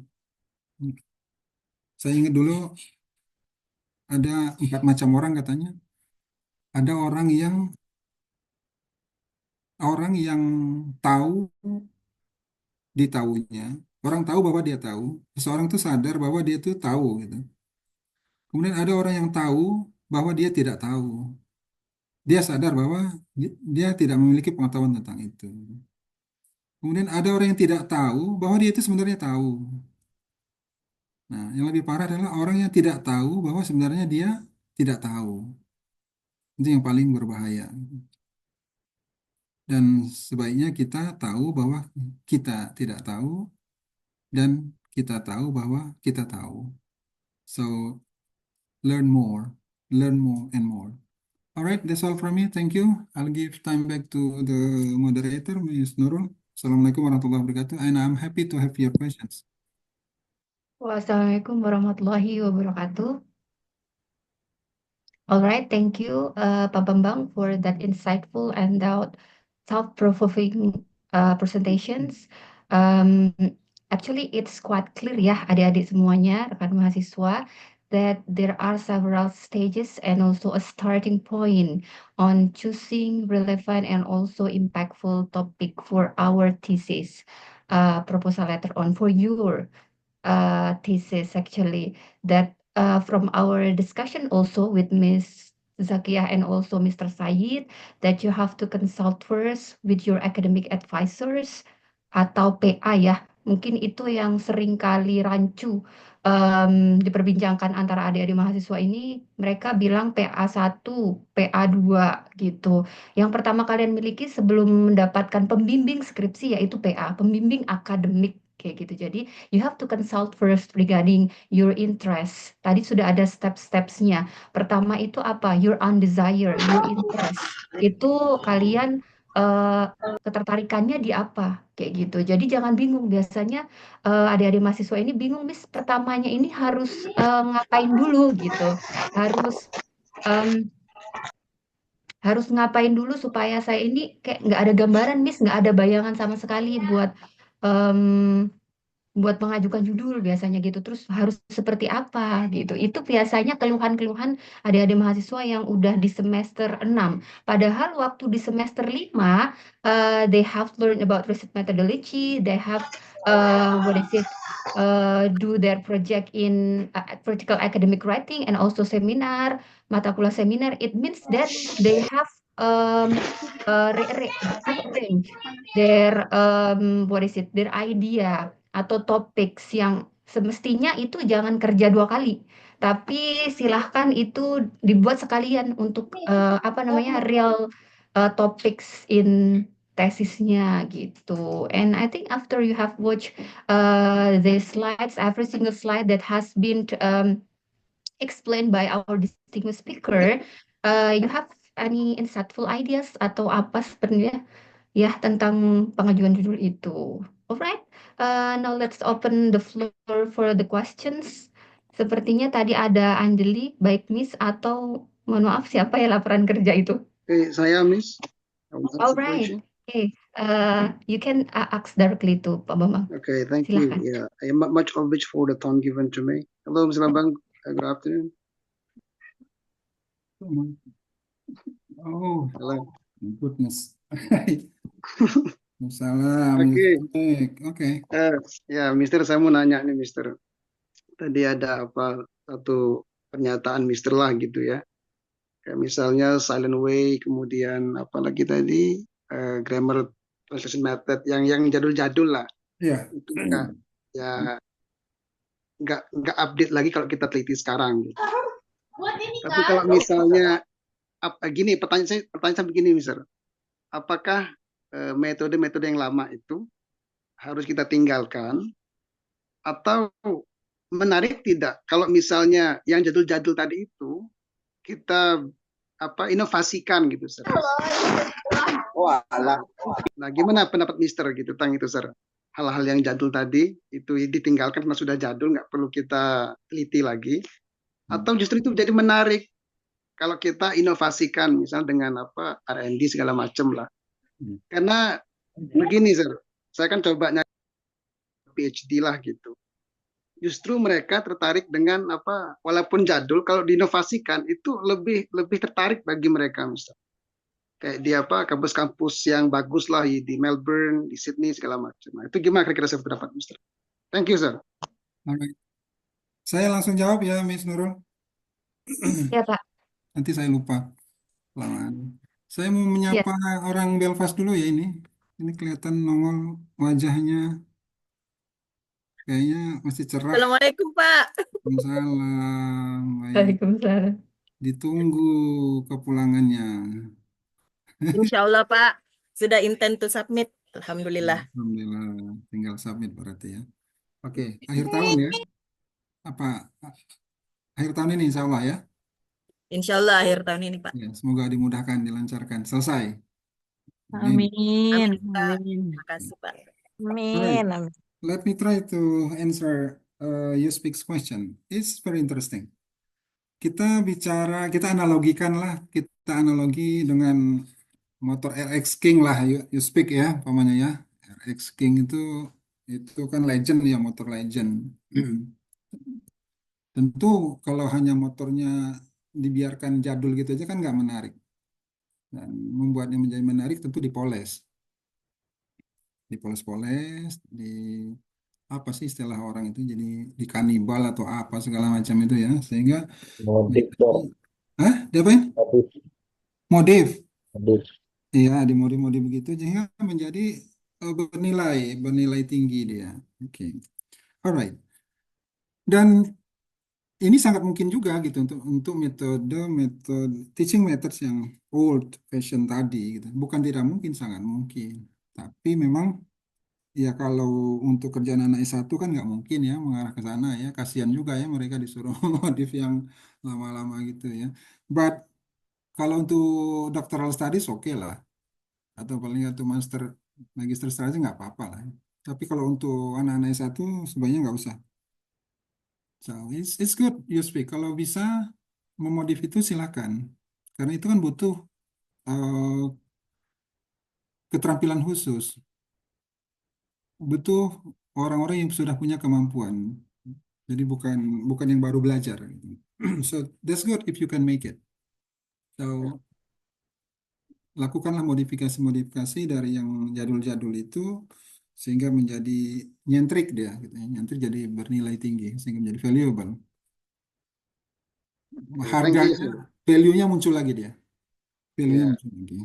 E: saya ingat dulu ada 4 macam orang katanya. Ada orang yang tahu ditahunya. Orang tahu bahwa dia tahu. Seseorang itu sadar bahwa dia itu tahu, gitu. Kemudian ada orang yang tahu bahwa dia tidak tahu. Dia sadar bahwa dia tidak memiliki pengetahuan tentang itu. Kemudian ada orang yang tidak tahu bahwa dia itu sebenarnya tahu. Nah, yang lebih parah adalah orang yang tidak tahu bahwa sebenarnya dia tidak tahu. Itu yang paling berbahaya. Dan sebaiknya kita tahu bahwa kita tidak tahu dan kita tahu bahwa kita tahu. So, learn more and more. All right, that's all from me. Thank you. I'll give time back to the moderator, Ms. Nurul. Assalamualaikum warahmatullahi wabarakatuh. And I'm happy to have your questions.
B: Wassalamualaikum warahmatullahi wabarakatuh. All right, thank you, Pak Bambang, for that insightful and thought-provoking presentations. Actually, it's quite clear ya, adik-adik semuanya, rekan mahasiswa, that there are several stages and also a starting point on choosing relevant and also impactful topic for our thesis, proposal later on for your thesis actually that from our discussion also with Miss Zakia and also Mr. Said that you have to consult first with your academic advisors atau PA ya. Mungkin itu yang sering kali rancu diperbincangkan antara adik-adik mahasiswa ini. Mereka bilang PA1, PA2 gitu. Yang pertama kalian miliki sebelum mendapatkan pembimbing skripsi yaitu PA, pembimbing akademik kayak gitu. Jadi you have to consult first regarding your interest. Tadi sudah ada step-stepsnya. Pertama itu apa? Your undesire, your interest. Itu kalian ketertarikannya di apa? Kayak gitu. Jadi jangan bingung. Biasanya adik-adik mahasiswa ini bingung, Miss. Pertamanya ini harus ngapain dulu gitu. Harus em, harus ngapain dulu supaya saya ini kayak nggak ada gambaran, Miss, nggak ada bayangan sama sekali em, buat mengajukan judul biasanya gitu. Terus harus seperti apa gitu. Itu biasanya keluhan-keluhan adik-adik mahasiswa yang udah di semester 6. Padahal waktu di semester 5, they have learned about research methodology, they have what is it? Do their project in vertical academic writing and also seminar, mata kuliah seminar. It means that they have rearrange their what is it? Their idea atau topics yang semestinya itu jangan kerja 2 kali, tapi silahkan itu dibuat sekalian untuk apa namanya real topics in tesisnya gitu. And I think after you have watched the slides, every single slide that has been explained by our distinguished speaker, you have any insightful ideas atau apa sebenarnya ya tentang pengajuan judul itu. Alright, now let's open the floor for the questions. Sepertinya tadi ada Anjeli, baik Miss atau mohon maaf siapa ya laporan kerja itu?
H: Saya Miss.
B: Alright, okay, you can ask directly to Pak Bambang.
H: Okay, thank
B: Silahkan.
H: you. Yeah, I am much obliged for the time given to me. Hello, Mr. Bambang. Good afternoon.
E: Oh,
H: Hello.
E: goodness. Salam.
H: Oke.
E: Oke.
H: Ya, Mister, saya mau nanya nih, Mister. Tadi ada satu pernyataan Mister lah gitu ya. Kayak misalnya silent way, kemudian apalagi tadi grammar translation method yang jadul-jadul lah.
E: Iya.
H: Itu nggak update lagi kalau kita teliti sekarang gitu. Tapi kalau misalnya gini, pertanyaan saya begini, Mister. Apakah metode-metode yang lama itu harus kita tinggalkan atau menarik tidak kalau misalnya yang jadul-jadul tadi itu kita inovasikan gitu, Sir? Nah, gimana pendapat Mister gitu tentang itu, Sir? Hal-hal yang jadul tadi itu ditinggalkan karena sudah jadul, nggak perlu kita teliti lagi, atau justru itu jadi menarik kalau kita inovasikan, misalnya dengan R&D segala macam lah. Karena begini, Sir, saya kan coba nyari PhD lah gitu. Justru mereka tertarik dengan walaupun jadul, kalau diinovasikan itu lebih tertarik bagi mereka, Mister. Kayak di kampus-kampus yang bagus lah di Melbourne, di Sydney segala macam. Nah, itu gimana kira-kira saya pendapat, Mister? Thank you, Sir.
E: Alright. Saya langsung jawab ya, Miss Nurul.
B: Ya, Pak.
E: Nanti saya lupa. Saya mau menyapa orang Belfast dulu ya ini. Ini kelihatan nongol wajahnya, kayaknya masih cerah.
C: Assalamualaikum, Pak.
E: Salam, baik.
B: Waalaikumsalam.
E: Ditunggu kepulangannya.
C: Insya Allah, Pak. Sudah intend to submit. Alhamdulillah.
E: Alhamdulillah, tinggal submit berarti ya. Oke, akhir tahun ya. Apa? Akhir tahun ini insya Allah ya.
C: Insya Allah akhir tahun ini, Pak.
E: Ya, semoga dimudahkan, dilancarkan. Selesai. Amin.
D: Amin.
C: Amin, Pak.
D: Amin.
C: Terima kasih, Pak.
D: Amin. Amin.
E: Let me try to answer you speaks question. It's very interesting. Kita analogikan lah, kita analogi dengan motor RX King lah, you speak ya, pamannya ya. RX King itu kan legend ya, motor legend. Tentu kalau hanya motornya dibiarkan jadul gitu aja kan nggak menarik. Dan membuatnya menjadi menarik tentu dipoles-poles, apa sih istilah orang itu, jadi dikanibal atau apa segala macam itu ya, sehingga
F: Modif dong.
E: diapain?
F: Modif.
E: Modif.
F: Modif.
E: Iya, dimodif-modif begitu sehingga menjadi bernilai tinggi dia. Oke. Alright. Dan ini sangat mungkin juga gitu untuk metode teaching methods yang old fashion tadi gitu. Bukan tidak mungkin, sangat mungkin. Tapi memang ya kalau untuk kerjaan anak S1 kan nggak mungkin ya mengarah ke sana ya. Kasihan juga ya mereka disuruh modif yang lama-lama gitu ya. But kalau untuk doctoral studies oke lah. Atau paling atau magister studies nggak apa-apa lah. Tapi kalau untuk anak-anak S1 sebenarnya nggak usah. So it's good you speak. Kalau bisa memodif itu silakan. Karena itu kan butuh keterampilan khusus. Butuh orang-orang yang sudah punya kemampuan. Jadi bukan yang baru belajar gitu. So that's good if you can make it. So lakukanlah modifikasi-modifikasi dari yang jadul-jadul itu sehingga menjadi nyentrik dia gitu ya. Nyentrik jadi bernilai tinggi sehingga menjadi valuable.
H: Thank you,
E: Harganya,
H: sir.
E: value-nya muncul lagi dia. Value-nya
H: Ya.
E: muncul lagi.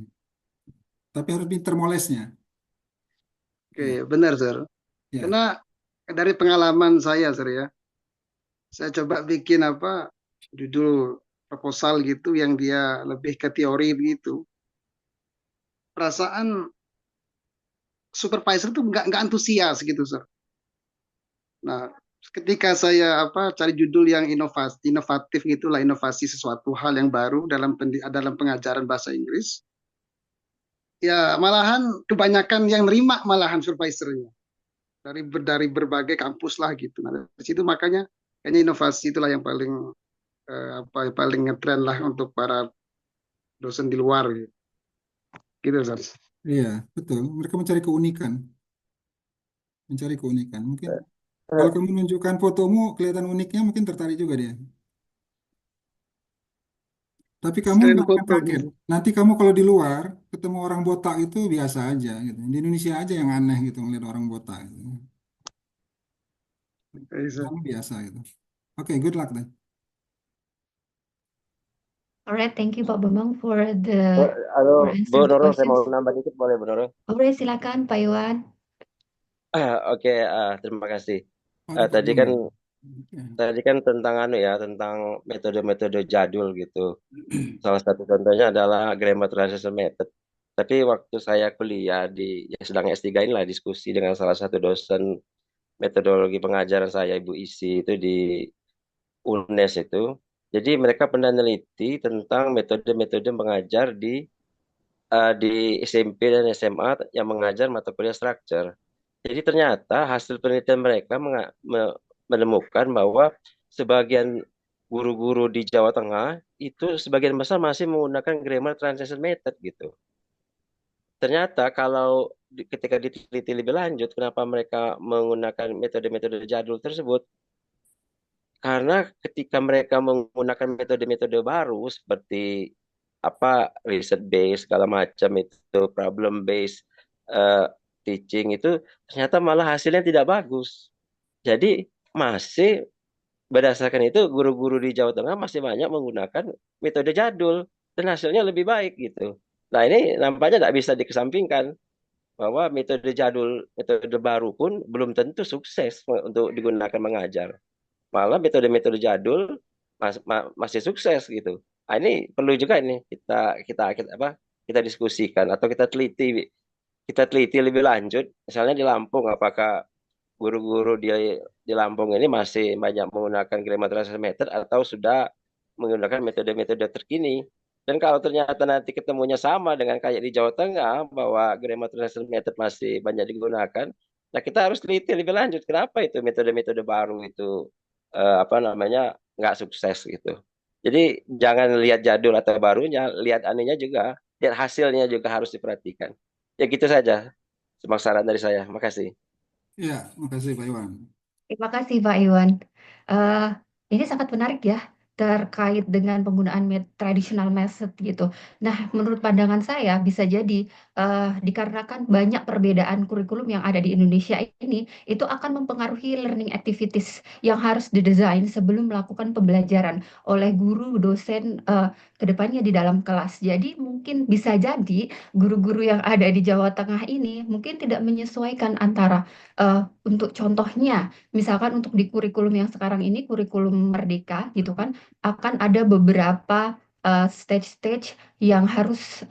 E: Tapi harus pinter molesnya.
H: Oke, benar, sir.
E: Ya.
H: Karena dari pengalaman saya, sir ya, saya coba bikin judul proposal gitu yang dia lebih ke teori begitu. Perasaan supervisor tuh nggak antusias gitu, sir. Nah, ketika saya cari judul yang inovatif gitulah, inovasi sesuatu hal yang baru dalam pengajaran bahasa Inggris, ya malahan kebanyakan yang nerima malahan supervisornya dari berbagai kampus lah gitu. Nah, dari situ makanya kayaknya inovasi itulah yang paling ngetren lah untuk para dosen di luar gitu. Gitu, Sir.
E: Iya, betul. Mereka mencari keunikan. Mungkin kalau kamu menunjukkan fotomu kelihatan uniknya, mungkin tertarik juga dia. Tapi kamu
H: Selain
E: nggak akan
H: foto
E: kaget.
H: gitu.
E: Nanti kamu kalau di luar ketemu orang botak itu biasa aja gitu. Di Indonesia aja yang aneh gitu melihat orang botak gitu.
H: Oke, Sir.
E: Kamu biasa gitu. Oke, good luck then.
B: Alright, thank you Pak Bambang for
F: Halo, Bu
B: answering the
F: Nurul, saya mau
B: questions.
F: nambah dikit boleh, Bu Nurul?
B: Alright, silakan Pak Iwan.
F: Oke, terima kasih.
E: Oh, ada
F: Tadi
E: problem.
F: kan tentang metode-metode jadul gitu. Salah satu contohnya adalah grammar translation method. Tapi waktu saya kuliah sedang S3 inilah diskusi dengan salah satu dosen metodologi pengajaran saya, Ibu Isi, itu di UNES itu. Jadi mereka pernah meneliti tentang metode-metode mengajar di SMP dan SMA yang mengajar mata kuliah structure. Jadi ternyata hasil penelitian mereka menemukan bahwa sebagian guru-guru di Jawa Tengah itu sebagian besar masih menggunakan grammar translation method gitu. Ternyata kalau ketika diteliti lebih lanjut kenapa mereka menggunakan metode-metode jadul tersebut, karena ketika mereka menggunakan metode-metode baru seperti research based segala macam itu, problem based teaching itu ternyata malah hasilnya tidak bagus. Jadi masih berdasarkan itu guru-guru di Jawa Tengah masih banyak menggunakan metode jadul dan hasilnya lebih baik gitu. Nah ini nampaknya tidak bisa dikesampingkan. bahwa metode jadul, metode baru pun belum tentu sukses untuk digunakan mengajar. Malah metode-metode jadul masih sukses gitu. Nah, ini perlu juga ini kita diskusikan atau kita teliti lebih lanjut. Misalnya di Lampung, apakah guru-guru di Lampung ini masih banyak menggunakan grammar translation method atau sudah menggunakan metode-metode terkini. Dan kalau ternyata nanti ketemunya sama dengan kayak di Jawa Tengah, bahwa grammar translation method masih banyak digunakan, nah kita harus teliti lebih lanjut kenapa itu metode-metode baru itu nggak sukses gitu. Jadi jangan lihat jadul atau barunya, lihat aninya juga, lihat hasilnya juga harus diperhatikan. Ya gitu saja, semua saran dari saya. Makasih.
E: Ya, makasih Pak Iwan.
B: Terima kasih Pak Iwan. Eh, ini sangat menarik ya terkait dengan penggunaan traditional method gitu. Nah, menurut pandangan saya bisa jadi dikarenakan banyak perbedaan kurikulum yang ada di Indonesia ini, itu akan mempengaruhi learning activities yang harus didesain sebelum melakukan pembelajaran oleh guru, dosen ke depannya di dalam kelas. Jadi mungkin bisa jadi guru-guru yang ada di Jawa Tengah ini mungkin tidak menyesuaikan antara untuk contohnya. Misalkan untuk di kurikulum yang sekarang ini, kurikulum Merdeka gitu kan, akan ada beberapa stage-stage yang harus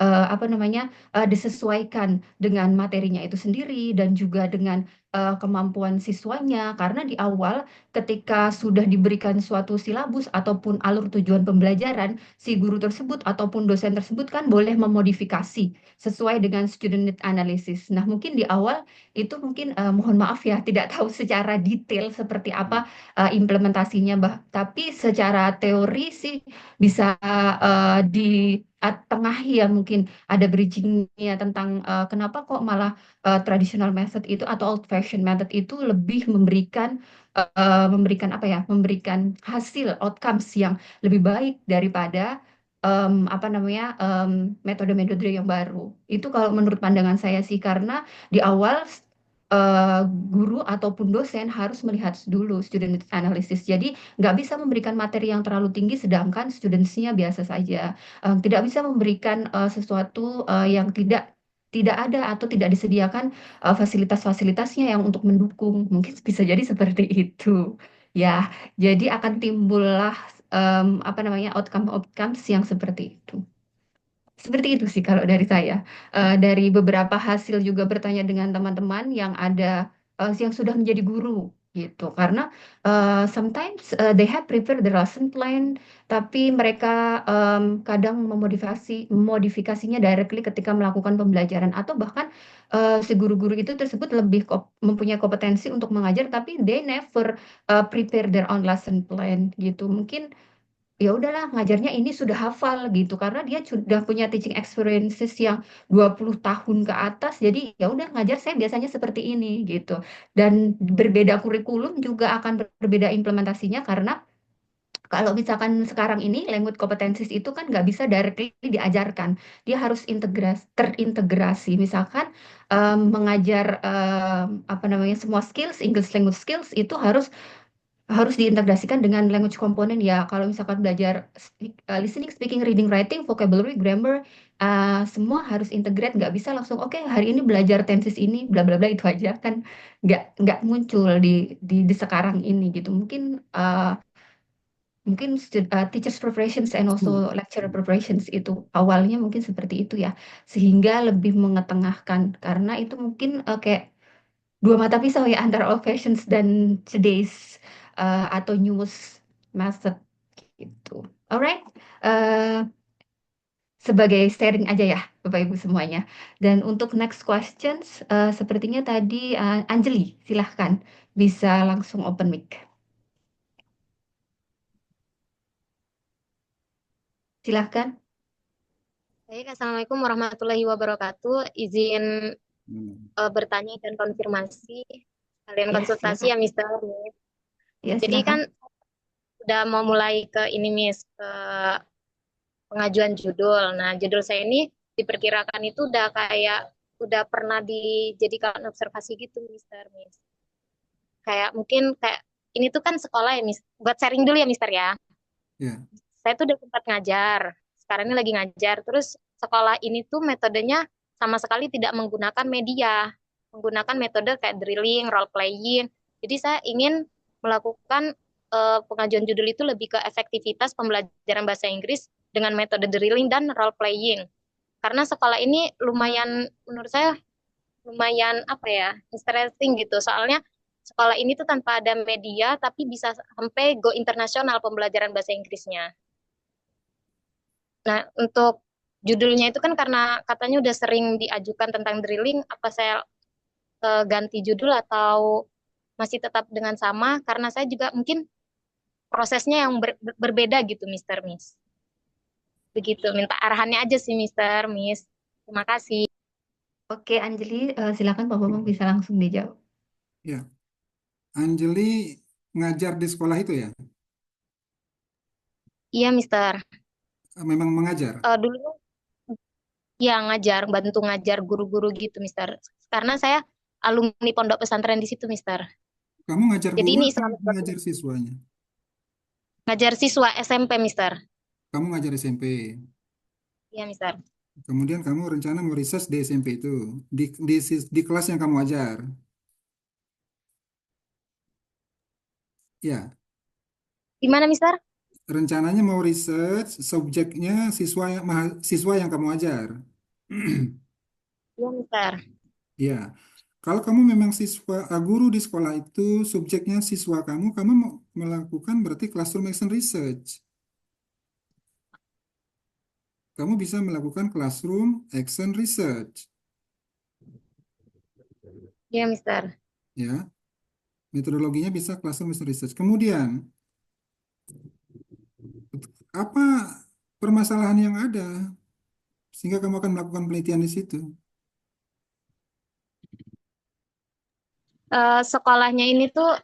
B: disesuaikan dengan materinya itu sendiri dan juga dengan kemampuan siswanya. Karena di awal ketika sudah diberikan suatu silabus ataupun alur tujuan pembelajaran, si guru tersebut ataupun dosen tersebut kan boleh memodifikasi sesuai dengan student need analysis. Nah, mungkin di awal itu mungkin mohon maaf ya tidak tahu secara detail seperti apa implementasinya, tapi secara teori sih bisa ditengahi ya, mungkin ada bridgingnya tentang kenapa kok malah traditional method itu atau old fashion method itu lebih memberikan apa ya, memberikan hasil outcomes yang lebih baik daripada metode-metode yang baru. Itu kalau menurut pandangan saya sih, karena di awal guru ataupun dosen harus melihat dulu student analysis. Jadi nggak bisa memberikan materi yang terlalu tinggi sedangkan studentsnya biasa saja. Tidak bisa memberikan sesuatu yang tidak ada atau tidak disediakan fasilitas-fasilitasnya yang untuk mendukung. Mungkin bisa jadi seperti itu. Ya, jadi akan timbullah outcome-outcomes yang seperti itu. Seperti itu sih kalau dari saya. Dari beberapa hasil juga bertanya dengan teman-teman yang ada yang sudah menjadi guru gitu. Karena sometimes they have prepared the lesson plan, tapi mereka kadang memodifikasinya directly ketika melakukan pembelajaran atau bahkan si guru-guru itu tersebut lebih mempunyai kompetensi untuk mengajar, tapi they never prepare their own lesson plan gitu. Mungkin ya udahlah ngajarnya ini sudah hafal gitu karena dia sudah punya teaching experiences yang 20 tahun ke atas, jadi ya udah ngajar saya biasanya seperti ini gitu. Dan berbeda kurikulum juga akan berbeda implementasinya, karena kalau misalkan sekarang ini language competencies itu kan nggak bisa directly diajarkan, dia harus terintegrasi. Misalkan mengajar semua skills, English language skills itu harus diintegrasikan dengan language komponen ya. Kalau misalkan belajar listening, speaking, reading, writing, vocabulary, grammar, semua harus integrate. Nggak bisa langsung oke hari ini belajar tenses ini, bla bla bla, itu aja kan nggak muncul di sekarang ini gitu. Mungkin teachers preparations and also lecturer preparations itu awalnya mungkin seperti itu ya, sehingga lebih mengetengahkan karena itu mungkin kayak dua mata pisau ya antara old fashions dan today's atau newest method gitu. Alright, sebagai sharing aja ya Bapak Ibu semuanya. Dan untuk next questions, sepertinya tadi Anjali, silahkan bisa langsung open mic. Silahkan.
I: Baik, Assalamualaikum warahmatullahi wabarakatuh. Izin bertanya dan konfirmasi kalian konsultasi ya, Mister.
B: Ya,
I: Jadi
B: silakan.
I: kan udah mau mulai ke ini, Miss, ke pengajuan judul. Nah, judul saya ini diperkirakan itu udah pernah dijadikan observasi gitu, Mister, Miss. Kayak mungkin kayak ini tuh kan sekolah ya, Miss. Buat sharing dulu ya, Mister ya.
E: Ya.
I: Saya tuh udah sempat ngajar. Sekarang ini lagi ngajar. Terus sekolah ini tuh metodenya sama sekali tidak menggunakan media, menggunakan metode kayak drilling, role playing. Jadi saya ingin melakukan pengajuan judul itu lebih ke efektivitas pembelajaran bahasa Inggris dengan metode drilling dan role playing. Karena sekolah ini lumayan, menurut saya lumayan apa ya, interesting gitu. Soalnya sekolah ini tuh tanpa ada media, tapi bisa sampai go internasional pembelajaran bahasa Inggrisnya. Nah, untuk judulnya itu kan karena katanya udah sering diajukan tentang drilling, apa saya ganti judul atau masih tetap dengan sama? Karena saya juga mungkin prosesnya yang berbeda gitu, Mr. Miss. Begitu, minta arahannya aja sih, Mr. Miss. Terima kasih.
B: Oke, Anjali, silakan Pak Bambang bisa langsung dijawab.
E: Ya, Anjali ngajar di sekolah itu ya?
I: Iya, Mister.
E: Memang mengajar?
I: Dulu ya ngajar, bantu ngajar guru-guru gitu, Mister. Karena saya alumni pondok pesantren di situ, Mister.
E: Kamu ngajar
I: Jadi
E: guru
I: ini
E: atau
I: Islamic
E: ngajar siswanya?
I: ngajar siswa SMP, Mister.
E: Kamu ngajar SMP.
I: Iya, Mister.
E: Kemudian kamu rencana mau research di SMP itu, di kelas yang kamu ajar. Ya,
I: Gimana, Mister?
E: rencananya mau research subjeknya siswa yang kamu ajar.
I: Iya, Mister.
E: Ya, kalau kamu memang guru di sekolah itu, subjeknya siswa kamu mau melakukan berarti classroom action research. Kamu bisa melakukan classroom action research.
I: Iya, Mister.
E: Ya, metodologinya bisa classroom action research. Kemudian, apa permasalahan yang ada sehingga kamu akan melakukan penelitian di situ?
I: Sekolahnya ini tuh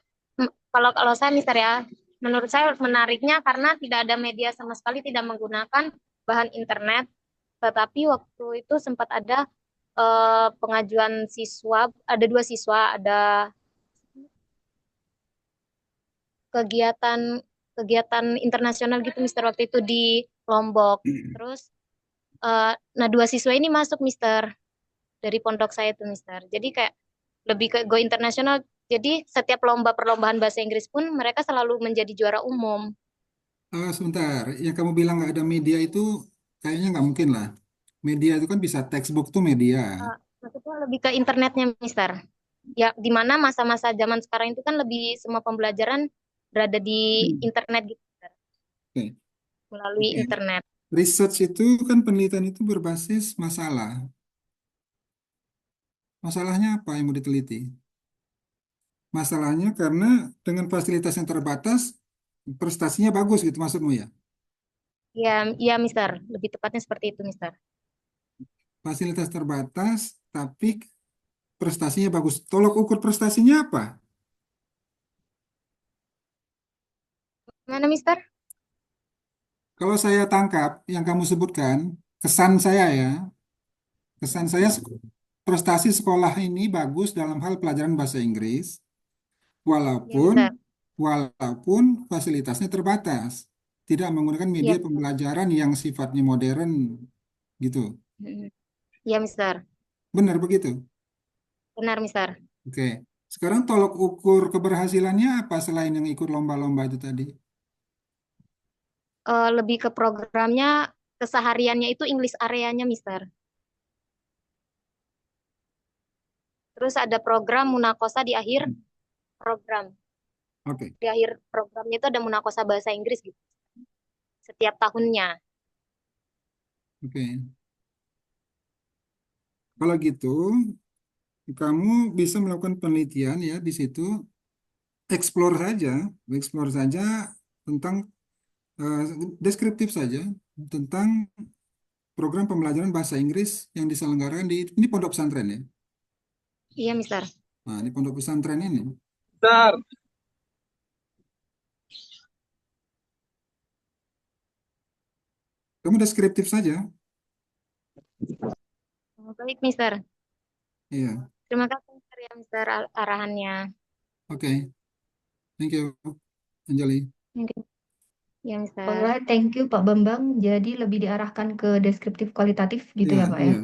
I: kalau saya Mister ya, menurut saya menariknya karena tidak ada media sama sekali, tidak menggunakan bahan internet, tetapi waktu itu sempat ada pengajuan siswa, ada 2 siswa, ada kegiatan kegiatan internasional gitu, Mister, waktu itu di Lombok. Terus nah 2 siswa ini masuk, Mister, dari pondok saya itu, Mister. Jadi kayak lebih ke go internasional. Jadi setiap perlombaan bahasa Inggris pun mereka selalu menjadi juara umum.
E: Sebentar, yang kamu bilang nggak ada media itu kayaknya nggak mungkin lah. Media itu kan bisa textbook tuh media.
I: Maksudnya lebih ke internetnya, Mister. Ya, di mana masa-masa zaman sekarang itu kan lebih semua pembelajaran berada di internet gitu, Mister.
E: Oke.
I: Melalui
E: Oke.
I: internet.
E: Research itu kan penelitian itu berbasis masalah. Masalahnya apa yang mau diteliti? Masalahnya karena dengan fasilitas yang terbatas, prestasinya bagus gitu maksudmu ya?
I: Ya, ya, Mister. Lebih tepatnya seperti itu, Mister.
E: Fasilitas terbatas, tapi prestasinya bagus. Tolok ukur prestasinya apa?
I: Mana, Mister?
E: Kalau saya tangkap yang kamu sebutkan, kesan saya ya, kesan saya prestasi sekolah ini bagus dalam hal pelajaran bahasa Inggris,
I: Ya,
E: walaupun
I: Mister.
E: walaupun fasilitasnya terbatas, tidak menggunakan
I: Ya,
E: media
I: Mister.
E: pembelajaran yang sifatnya modern gitu.
I: Ya, Mister.
E: Benar begitu?
I: Benar, Mister.
E: Oke. Sekarang tolok ukur keberhasilannya apa selain yang ikut lomba-lomba itu tadi?
I: Lebih ke programnya, kesehariannya itu English areanya, Mister. Terus ada program munakosa di akhir program.
E: Oke.
I: Di akhir programnya itu ada munakosa bahasa Inggris gitu. Setiap tahunnya.
E: Oke. Kalau gitu, kamu bisa melakukan penelitian ya di situ, explore saja tentang eh, deskriptif saja tentang program pembelajaran bahasa Inggris yang diselenggarakan di ini pondok pesantren ya.
I: Iya, Mister.
E: Nah, di pondok pesantren ini.
F: Bentar.
E: Kamu deskriptif saja.
I: Baik, Mister.
E: Iya.
I: Terima kasih, Mister, ya, Mister, arahannya.
E: Oke. Thank you, Anjali.
I: Thank you. Ya, Mister.
B: Alright, thank you Pak Bambang. Jadi lebih diarahkan ke deskriptif kualitatif gitu
E: Iya,
B: ya Pak ya?
E: iya.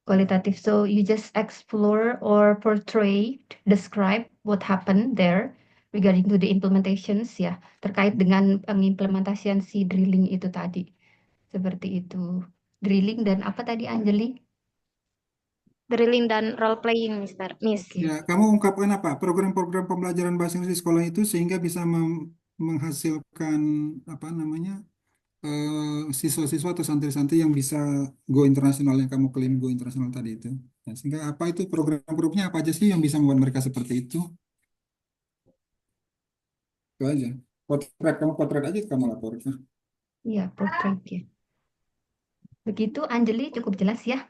B: Kualitatif. So you just explore or portray, describe what happened there regarding to the implementations ya, terkait dengan pengimplementasian si drilling itu tadi. Seperti itu. Drilling dan apa tadi Anjali?
I: Drilling dan role playing, Miss.
B: Oke.
E: Ya, kamu ungkapkan apa program-program pembelajaran bahasa Inggris di sekolah itu sehingga bisa menghasilkan apa namanya siswa-siswa atau santri-santri yang bisa go internasional yang kamu klaim go internasional tadi itu. Ya, sehingga apa itu program-programnya apa aja sih yang bisa membuat mereka seperti itu? Itu aja. Kamu potret aja kamu laporkan.
B: Iya, portrait ya. Begitu Anjali cukup jelas ya?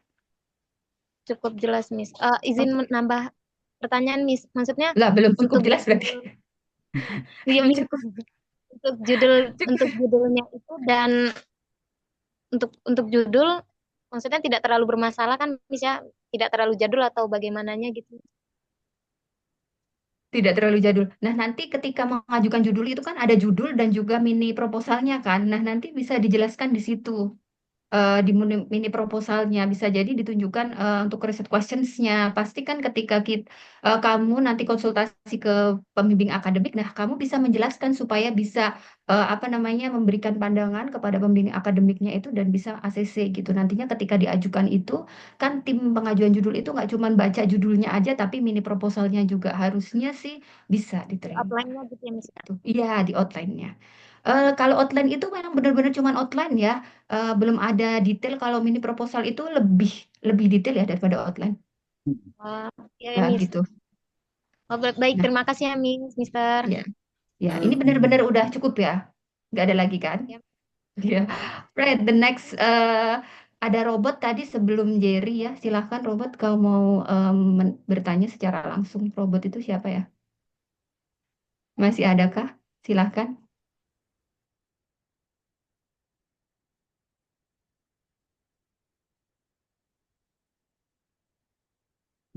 I: Cukup jelas, Miss. Izin menambah pertanyaan, Miss. Maksudnya
B: Lah, belum cukup
I: untuk
B: jelas berarti.
I: iya, Miss. Untuk judulnya itu dan untuk judul maksudnya tidak terlalu bermasalah kan, Miss ya? Tidak terlalu jadul atau bagaimananya gitu.
B: Tidak terlalu jadul. Nah, nanti ketika mengajukan judul itu kan ada judul dan juga mini proposalnya kan. Nah, nanti bisa dijelaskan di situ. Di mini proposalnya bisa jadi ditunjukkan untuk riset questions-nya. Pasti kan ketika kamu nanti konsultasi ke pembimbing akademik, nah kamu bisa menjelaskan supaya bisa apa namanya memberikan pandangan kepada pembimbing akademiknya itu dan bisa ACC gitu. Nantinya ketika diajukan itu kan tim pengajuan judul itu nggak cuma baca judulnya aja, tapi mini proposalnya juga harusnya sih bisa diterima.
I: Outline-nya gitu ya, Miss.
B: Iya, di outline-nya. Kalau outline itu memang benar-benar cuma outline ya. Belum ada detail. Kalau mini proposal itu lebih lebih detail ya daripada outline.
I: Ya,
B: Ya,
I: Miss.
B: gitu.
I: Baik,
B: Nah,
I: terima kasih ya, Miss, Mister.
B: ya, ya. Ini benar-benar udah cukup ya. Nggak ada lagi kan?
I: Ya.
B: Ya. Right, the next ada robot tadi sebelum Jerry ya. Silahkan robot kalau mau bertanya secara langsung. Robot itu siapa ya? Masih adakah? Silahkan.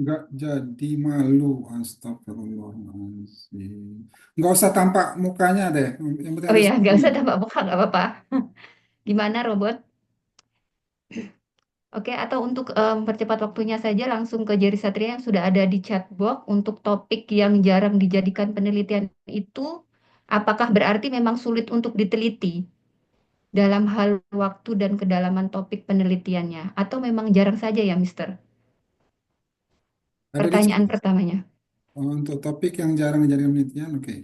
E: Nggak jadi malu, astagfirullahaladzim. Nggak usah tampak mukanya deh. Yang penting
B: Oh
E: ada
B: ya, nggak usah
E: suaranya.
B: tambah muka, nggak apa-apa. Gimana robot? Oke, atau untuk mempercepat waktunya saja langsung ke Jerry Satria yang sudah ada di chat box untuk topik yang jarang dijadikan penelitian itu, apakah berarti memang sulit untuk diteliti dalam hal waktu dan kedalaman topik penelitiannya, atau memang jarang saja ya, Mister?
E: Ada di
B: Pertanyaan pertamanya.
E: untuk topik yang jarang dijadikan penelitian, oke.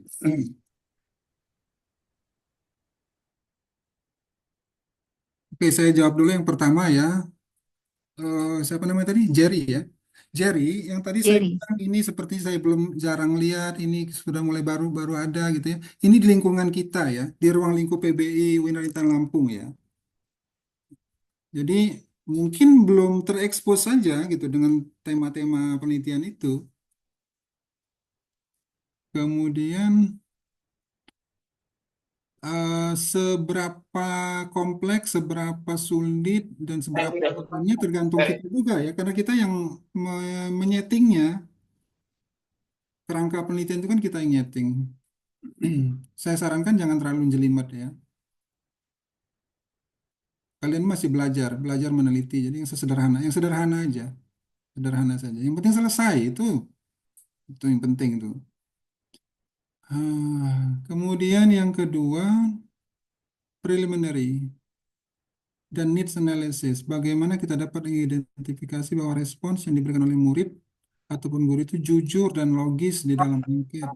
E: Oke, saya jawab dulu yang pertama ya. Siapa namanya tadi? Jerry ya. Jerry, yang tadi saya
B: Jerry,
E: bilang ini seperti saya belum jarang lihat, ini sudah mulai baru-baru ada gitu ya. Ini di lingkungan kita ya, di ruang lingkup PBI Winarita Lampung ya. Jadi mungkin belum terekspos saja gitu dengan tema-tema penelitian itu. Kemudian seberapa kompleks, seberapa sulit, dan seberapa bebannya tergantung kita juga ya, karena kita yang menyetingnya, kerangka penelitian itu kan kita yang nyeting. Saya sarankan jangan terlalu jelimet ya. Kalian masih belajar meneliti, jadi yang sederhana aja, sederhana saja. Yang penting selesai itu yang penting itu. Kemudian yang kedua, preliminary dan needs analysis. Bagaimana kita dapat mengidentifikasi bahwa respons yang diberikan oleh murid ataupun guru itu jujur dan logis di dalam angket.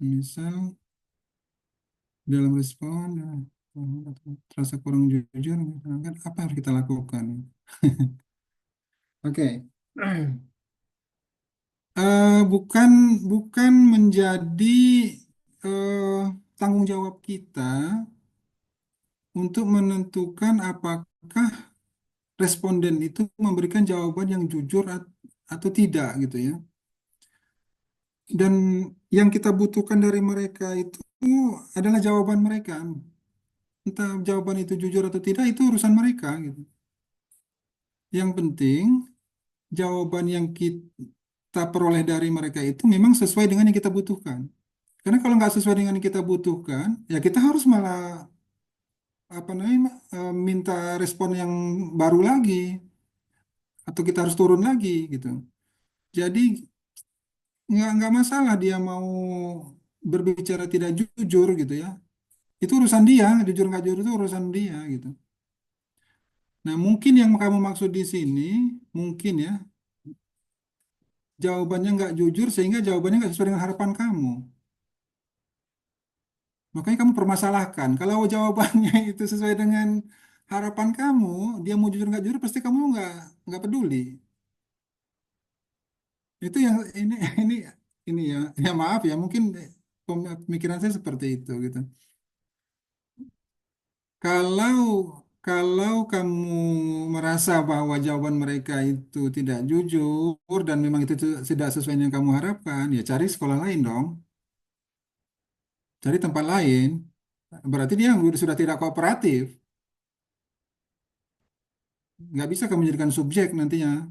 E: Misal, dalam respon, terasa kurang jujur, kan apa yang harus kita lakukan? Oke. Bukan bukan menjadi tanggung jawab kita untuk menentukan apakah responden itu memberikan jawaban yang jujur atau tidak gitu ya. Dan yang kita butuhkan dari mereka itu adalah jawaban mereka. Entah jawaban itu jujur atau tidak itu urusan mereka gitu. Yang penting jawaban yang kita peroleh dari mereka itu memang sesuai dengan yang kita butuhkan. Karena kalau nggak sesuai dengan yang kita butuhkan, ya kita harus malah apa namanya minta respon yang baru lagi. atau kita harus turun lagi gitu. Jadi nggak masalah dia mau berbicara tidak jujur gitu ya. Itu urusan dia, jujur nggak jujur itu urusan dia gitu. Nah, mungkin yang kamu maksud di sini, mungkin ya, jawabannya nggak jujur sehingga jawabannya nggak sesuai dengan harapan kamu. Makanya kamu permasalahkan. Kalau jawabannya itu sesuai dengan harapan kamu, dia mau jujur nggak jujur, pasti kamu nggak peduli. Itu yang ini ini ini ya, ya maaf ya, mungkin pemikiran saya seperti itu gitu. Kalau kalau kamu merasa bahwa jawaban mereka itu tidak jujur dan memang itu tidak sesuai yang kamu harapkan, ya cari sekolah lain dong, cari tempat lain. Berarti dia sudah tidak kooperatif. Nggak bisa kamu jadikan subjek nantinya.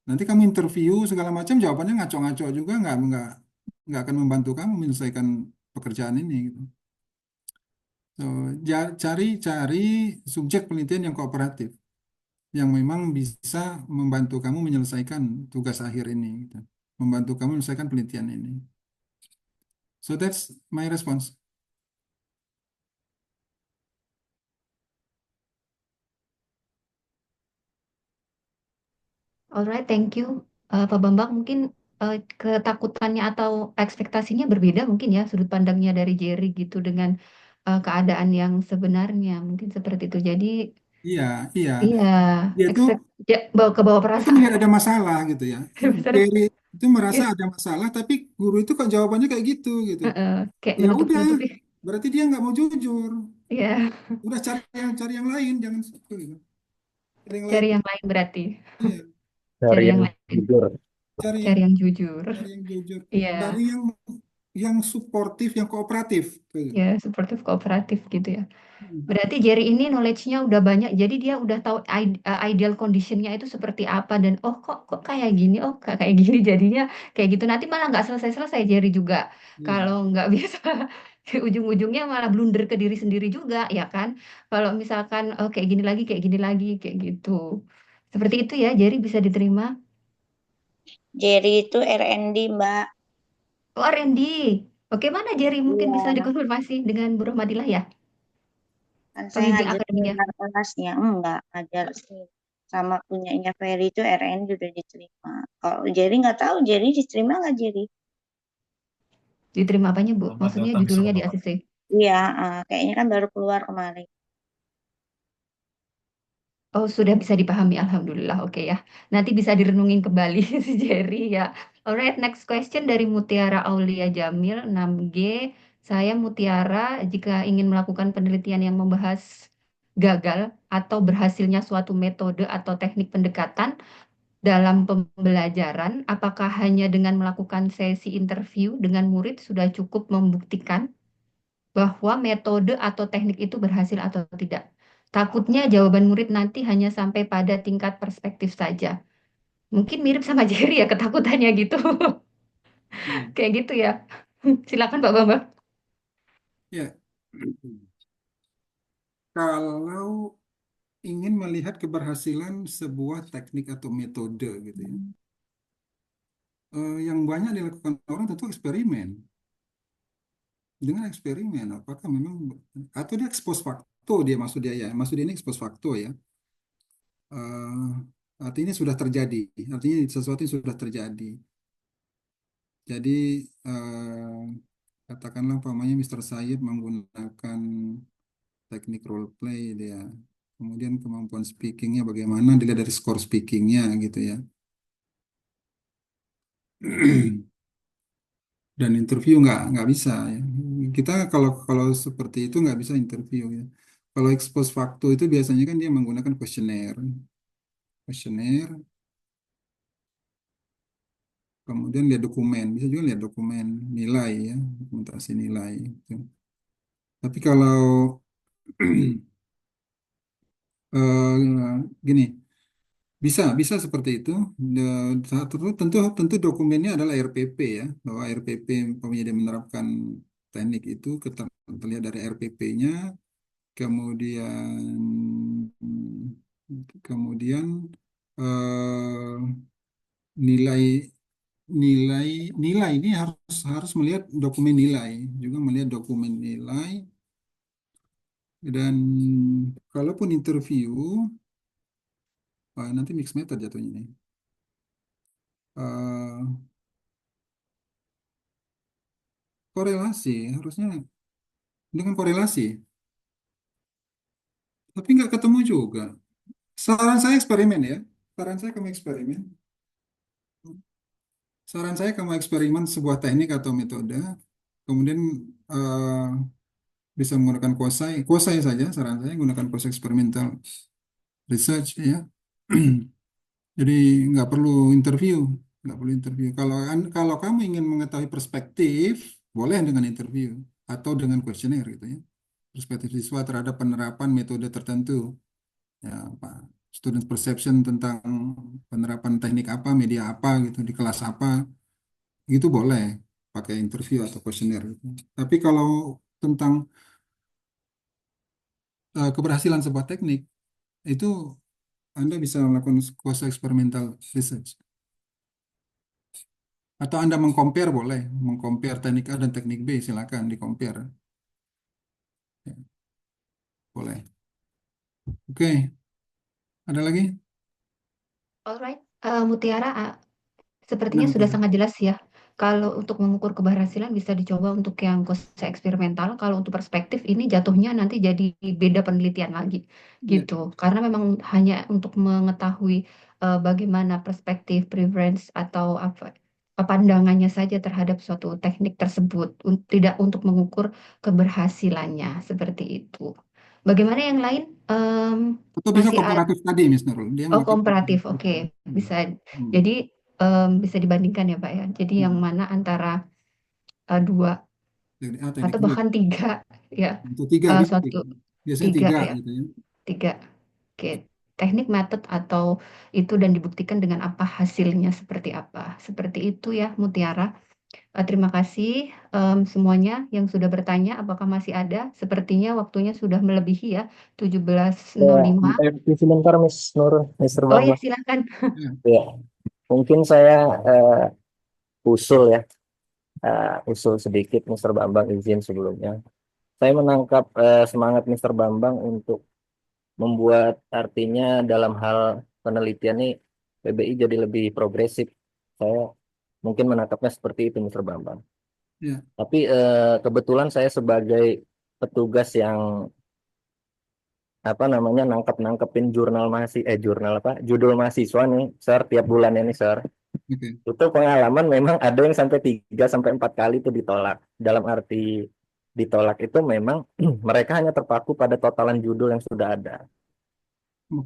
E: Nanti kamu interview segala macam jawabannya ngaco-ngaco juga nggak akan membantu kamu menyelesaikan pekerjaan ini gitu. So, cari cari subjek penelitian yang kooperatif, yang memang bisa membantu kamu menyelesaikan tugas akhir ini, gitu. Membantu kamu menyelesaikan penelitian ini. So that's my response.
B: Alright, thank you. Pak Bambang, mungkin ketakutannya atau ekspektasinya berbeda mungkin ya sudut pandangnya dari Jerry gitu dengan keadaan yang sebenarnya mungkin seperti itu. Jadi
E: Iya, iya.
B: iya,
E: Dia tuh
B: ekspek ya, bawa ke bawah
E: itu
B: perasaan.
E: melihat ada masalah gitu ya.
B: Misalnya,
E: Jerry itu merasa
B: iya,
E: ada masalah, tapi guru itu kok jawabannya kayak gitu gitu.
B: kayak
E: Ya udah,
B: menutup-nutupi.
E: berarti dia nggak mau jujur.
B: Iya,
E: Udah cari yang lain, jangan gitu. Cari yang lain.
B: cari yang lain berarti.
E: Iya,
F: Dari
B: Cari yang
F: yang
B: lain.
F: jujur.
E: cari
B: Cari yang jujur.
E: cari yang jujur,
B: Iya.
E: cari yang suportif, yang kooperatif. Tuh.
B: Ya, supportive kooperatif gitu ya.
E: Hmm.
B: Berarti Jerry ini knowledge-nya udah banyak, jadi dia udah tahu ideal condition-nya itu seperti apa dan oh kok kayak gini, oh kayak gini jadinya kayak gitu. Nanti malah nggak selesai-selesai Jerry juga.
E: Iya,
B: Kalau nggak bisa ujung-ujungnya malah blunder ke diri sendiri juga, ya kan? Kalau misalkan oh, kayak gini lagi, kayak gini lagi, kayak gitu. Seperti itu ya, Jerry bisa diterima.
D: Jerry itu R&D, Mbak.
B: Oh, R&D. Oke, mana Jerry? Mungkin bisa
D: Iya,
B: dikonfirmasi dengan Bu Rahmadillah ya,
D: kan saya
B: pembimbing
D: ngajar
B: akademia.
D: kelasnya. Enggak, ngajar sih. Sama punyanya Ferry itu R&D udah diterima. Kalau Jerry nggak tahu, Jerry diterima nggak Jerry?
B: Diterima apanya, Bu?
A: Selamat
B: Maksudnya
A: datang di
B: judulnya di
A: Solo, Pak.
B: ACC.
D: Iya, kayaknya kan baru keluar kemarin.
B: Oh, sudah bisa dipahami. Alhamdulillah. Oke ya. Nanti bisa direnungin kembali si Jerry ya. Alright, next question dari Mutiara Aulia Jamil 6G. Saya Mutiara, jika ingin melakukan penelitian yang membahas gagal atau berhasilnya suatu metode atau teknik pendekatan dalam pembelajaran, apakah hanya dengan melakukan sesi interview dengan murid sudah cukup membuktikan bahwa metode atau teknik itu berhasil atau tidak. Takutnya jawaban murid nanti hanya sampai pada tingkat perspektif saja. Mungkin mirip sama Jerry ya ketakutannya gitu.
E: iya,
B: Kayak gitu ya. Silakan Pak Bambang.
E: iya. Kalau ingin melihat keberhasilan sebuah teknik atau metode gitu ya, yang banyak dilakukan orang tentu eksperimen. Dengan eksperimen, apakah memang atau dia expose facto dia maksud dia ini expose facto ya. Artinya sudah terjadi, artinya sesuatu yang sudah terjadi. Jadi katakanlah umpamanya Mr. Sayed menggunakan teknik role play dia. Kemudian kemampuan speakingnya bagaimana dilihat dari skor speakingnya gitu ya. Dan interview nggak bisa ya. Kita kalau kalau seperti itu nggak bisa interview ya. Kalau expose facto itu biasanya kan dia menggunakan kuesioner, kemudian lihat dokumen, bisa juga lihat dokumen nilai ya, dokumentasi nilai. Gitu. Tapi kalau gini, bisa seperti itu. Satu tentu dokumennya adalah RPP ya, bahwa RPP umpamanya dia menerapkan teknik itu terlihat dari RPP-nya, kemudian kemudian eh, nilai nilai nilai ini harus harus melihat dokumen nilai, juga melihat dokumen nilai, dan kalaupun interview nanti mixed method jatuhnya nih. Eh, korelasi harusnya dengan korelasi, tapi nggak ketemu juga. Saran saya eksperimen ya. Saran saya kamu eksperimen. Saran saya kamu eksperimen sebuah teknik atau metode, kemudian eh, bisa menggunakan quasi, quasi saja. Saran saya gunakan quasi experimental research ya. Jadi nggak perlu interview, nggak perlu interview. Kalau kamu ingin mengetahui perspektif, boleh dengan interview atau dengan kuesioner gitu ya. Perspektif siswa terhadap penerapan metode tertentu. Ya, Pak. Student perception tentang penerapan teknik apa, media apa gitu di kelas apa, itu boleh pakai interview atau kuesioner gitu. Tapi kalau tentang keberhasilan sebuah teknik, itu Anda bisa melakukan kuasa eksperimental research. Atau Anda mengcompare boleh, mengcompare teknik A dan teknik B, silakan di-compare. Ya, boleh. Oke, ada lagi?
B: Alright, Mutiara, sepertinya
E: Nah,
B: sudah sangat jelas ya. Kalau untuk mengukur keberhasilan bisa dicoba untuk yang kosa eksperimental. Kalau untuk perspektif ini jatuhnya nanti jadi beda penelitian lagi
E: ya,
B: gitu. Karena memang hanya untuk mengetahui bagaimana perspektif, preference atau apa pandangannya saja terhadap suatu teknik tersebut, tidak untuk mengukur keberhasilannya seperti itu. Bagaimana yang lain?
E: atau bisa
B: Masih ada.
E: komparatif tadi, Miss Nurul. Dia
B: Oh,
E: melakukan
B: komparatif.
E: komparatif.
B: Oke,
E: Hmm.
B: bisa.
E: Hmm.
B: Jadi bisa dibandingkan ya, Pak ya. Jadi yang
E: Hmm.
B: mana antara dua
E: Teknik A, teknik
B: atau
E: B.
B: bahkan tiga ya,
E: Itu tiga bisa.
B: suatu
E: Biasanya
B: tiga
E: tiga
B: ya,
E: gitu ya.
B: tiga. Oke, teknik, method atau itu dan dibuktikan dengan apa hasilnya seperti apa. Seperti itu ya, Mutiara. Terima kasih semuanya yang sudah bertanya. Apakah masih ada? Sepertinya waktunya sudah melebihi ya,
J: Ya,
B: 17.05.
J: sebentar Miss Nur, Mr.
B: Oh ya,
J: Bambang.
B: silakan.
E: Ya.
J: Ya, mungkin saya usul ya, usul sedikit Mr. Bambang izin sebelumnya. Saya menangkap semangat Mr. Bambang untuk membuat artinya dalam hal penelitian ini PBI jadi lebih progresif. Saya mungkin menangkapnya seperti itu Mr. Bambang.
E: Ya.
J: Tapi kebetulan saya sebagai petugas yang apa namanya nangkepin jurnal apa judul mahasiswa nih Sir tiap bulannya nih Sir,
E: Oke.
J: itu pengalaman memang ada yang sampai 3 sampai 4 kali itu ditolak. Dalam arti ditolak itu memang mereka hanya terpaku pada totalan judul yang sudah ada.
E: Oh,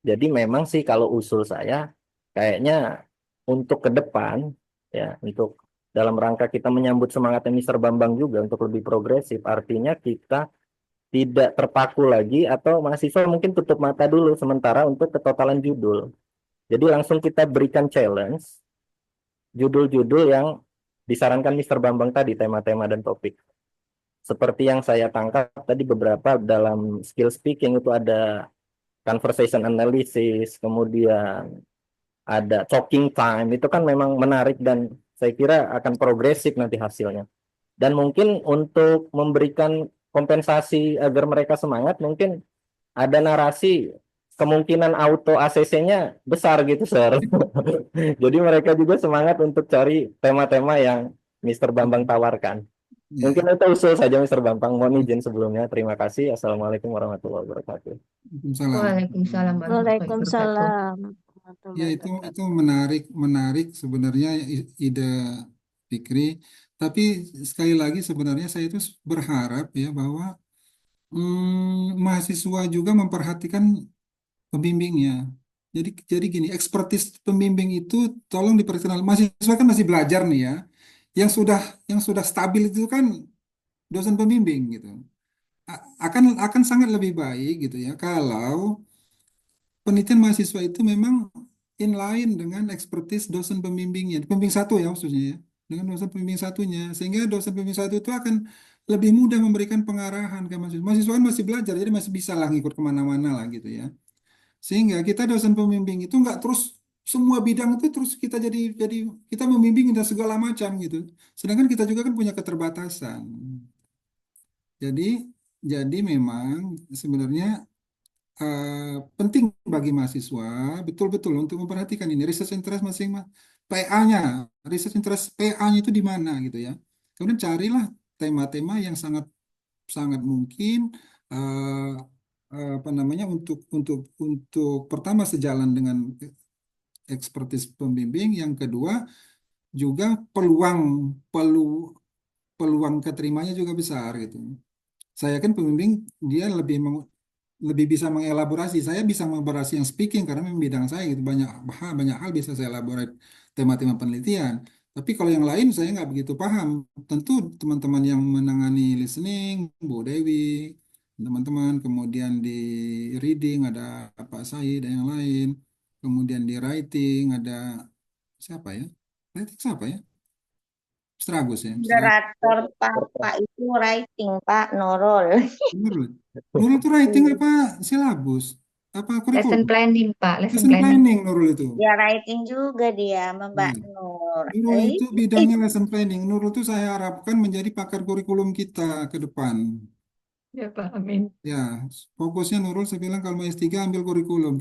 J: Jadi memang sih kalau usul saya kayaknya untuk ke depan ya, untuk dalam rangka kita menyambut semangatnya Mr. Bambang juga untuk lebih progresif, artinya kita tidak terpaku lagi atau mahasiswa mungkin tutup mata dulu sementara untuk ketotalan judul. Jadi langsung kita berikan challenge judul-judul yang disarankan Mr. Bambang tadi, tema-tema dan topik. Seperti yang saya tangkap tadi beberapa dalam skill speaking itu ada conversation analysis, kemudian ada talking time, itu kan memang menarik dan saya kira akan progresif nanti hasilnya. Dan mungkin untuk memberikan kompensasi agar mereka semangat, mungkin ada narasi kemungkinan auto ACC-nya besar gitu, Sir. Jadi mereka juga semangat untuk cari tema-tema yang Mr. Bambang tawarkan.
E: ya.
J: Mungkin itu usul saja Mr. Bambang. Mohon izin sebelumnya. Terima kasih. Assalamualaikum warahmatullahi wabarakatuh.
E: Waalaikumsalam.
B: Waalaikumsalam warahmatullahi wabarakatuh.
D: Waalaikumsalam
E: Ya,
D: warahmatullahi
E: itu
D: wabarakatuh.
E: menarik sebenarnya ide Fikri. Tapi sekali lagi sebenarnya saya itu berharap ya bahwa mahasiswa juga memperhatikan pembimbingnya. Jadi gini, ekspertis pembimbing itu tolong diperkenal. Mahasiswa kan masih belajar nih ya. Yang sudah stabil itu kan dosen pembimbing gitu. Akan sangat lebih baik gitu ya kalau penelitian mahasiswa itu memang inline dengan ekspertis dosen pembimbingnya, pembimbing satu ya maksudnya ya, dengan dosen pembimbing satunya, sehingga dosen pembimbing satu itu akan lebih mudah memberikan pengarahan ke mahasiswa. Mahasiswa kan masih belajar, jadi masih bisa lah ngikut kemana-mana lah gitu ya. Sehingga kita dosen pembimbing itu nggak terus semua bidang itu terus kita jadi kita membimbing dan segala macam gitu. Sedangkan kita juga kan punya keterbatasan. Jadi jadi memang sebenarnya penting bagi mahasiswa betul-betul untuk memperhatikan ini research interest masing-masing PA-nya, research interest PA-nya itu di mana gitu ya. Kemudian carilah tema-tema yang sangat sangat mungkin eh, apa namanya untuk pertama sejalan dengan ekspertis pembimbing, yang kedua juga peluang pelu, peluang keterimanya juga besar gitu. Saya kan pembimbing dia lebih bisa mengelaborasi. Saya bisa mengelaborasi yang speaking karena memang bidang saya gitu banyak hal bisa saya elaborate tema-tema penelitian. Tapi kalau yang lain saya nggak begitu paham. Tentu teman-teman yang menangani listening, Bu Dewi, teman-teman, kemudian di reading ada Pak Said dan yang lain, kemudian di writing ada siapa ya? Writing siapa ya? Stragus ya, Stragus.
D: Moderator Pak itu writing Pak Nurul.
E: Nurul. Nurul itu writing apa silabus? Apa
B: Lesson
E: kurikulum?
B: planning, Pak, lesson
E: Lesson
B: planning.
E: planning Nurul itu.
D: Ya writing juga dia sama Mbak
E: Ya.
D: Nur.
E: Nurul itu bidangnya lesson planning. Nurul itu saya harapkan menjadi pakar kurikulum kita ke depan.
B: Ya, Pak, amin.
E: Ya, fokusnya Nurul saya bilang kalau mau S3 ambil kurikulum.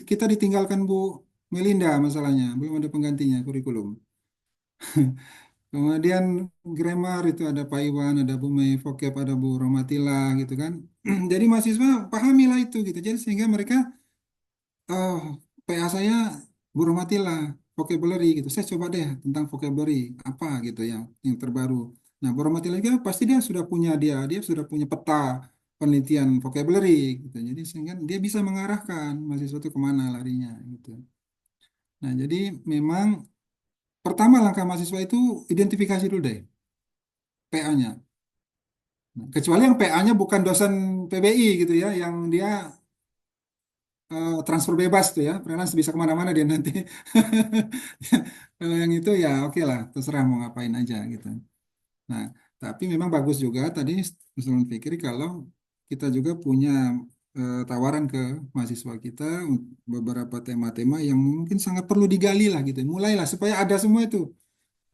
E: Kita ditinggalkan Bu Melinda masalahnya, belum ada penggantinya kurikulum. Kemudian grammar itu ada Pak Iwan, ada Bu Mei, vocab ada Bu Romatila gitu kan. Jadi mahasiswa pahamilah itu gitu. Jadi sehingga mereka oh, PA saya Bu Romatila, vocabulary gitu. Saya coba deh tentang vocabulary apa gitu yang terbaru. Nah, Bu Romatila juga pasti dia sudah punya peta penelitian vocabulary gitu. Jadi sehingga dia bisa mengarahkan mahasiswa itu kemana larinya gitu. Nah, jadi memang pertama langkah mahasiswa itu identifikasi dulu deh PA-nya. Nah, kecuali yang PA-nya bukan dosen PBI gitu ya, yang dia transfer bebas tuh ya, freelance bisa kemana-mana dia nanti. Kalau yang itu ya oke lah, terserah mau ngapain aja gitu. Nah, tapi memang bagus juga tadi Mr. Fikri kalau kita juga punya tawaran ke mahasiswa kita beberapa tema-tema yang mungkin sangat perlu digali lah gitu. Mulailah supaya ada semua itu.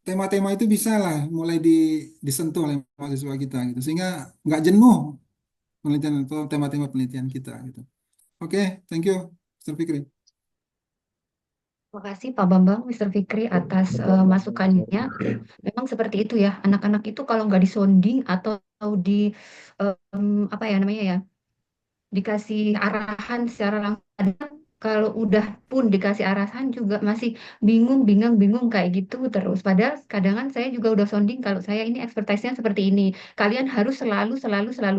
E: Tema-tema itu bisa lah mulai disentuh oleh mahasiswa kita gitu. Sehingga nggak jenuh penelitian atau tema-tema penelitian kita gitu. Oke, thank you, Mr. Fikri.
B: Terima kasih Pak Bambang, Mr. Fikri atas masukannya. Memang seperti itu ya, anak-anak itu kalau nggak disonding atau di apa ya namanya ya, dikasih arahan secara langsung. Kadang kalau udah pun dikasih arahan juga masih bingung kayak gitu terus. Padahal kadang saya juga udah sounding kalau saya ini expertise-nya seperti ini. Kalian harus selalu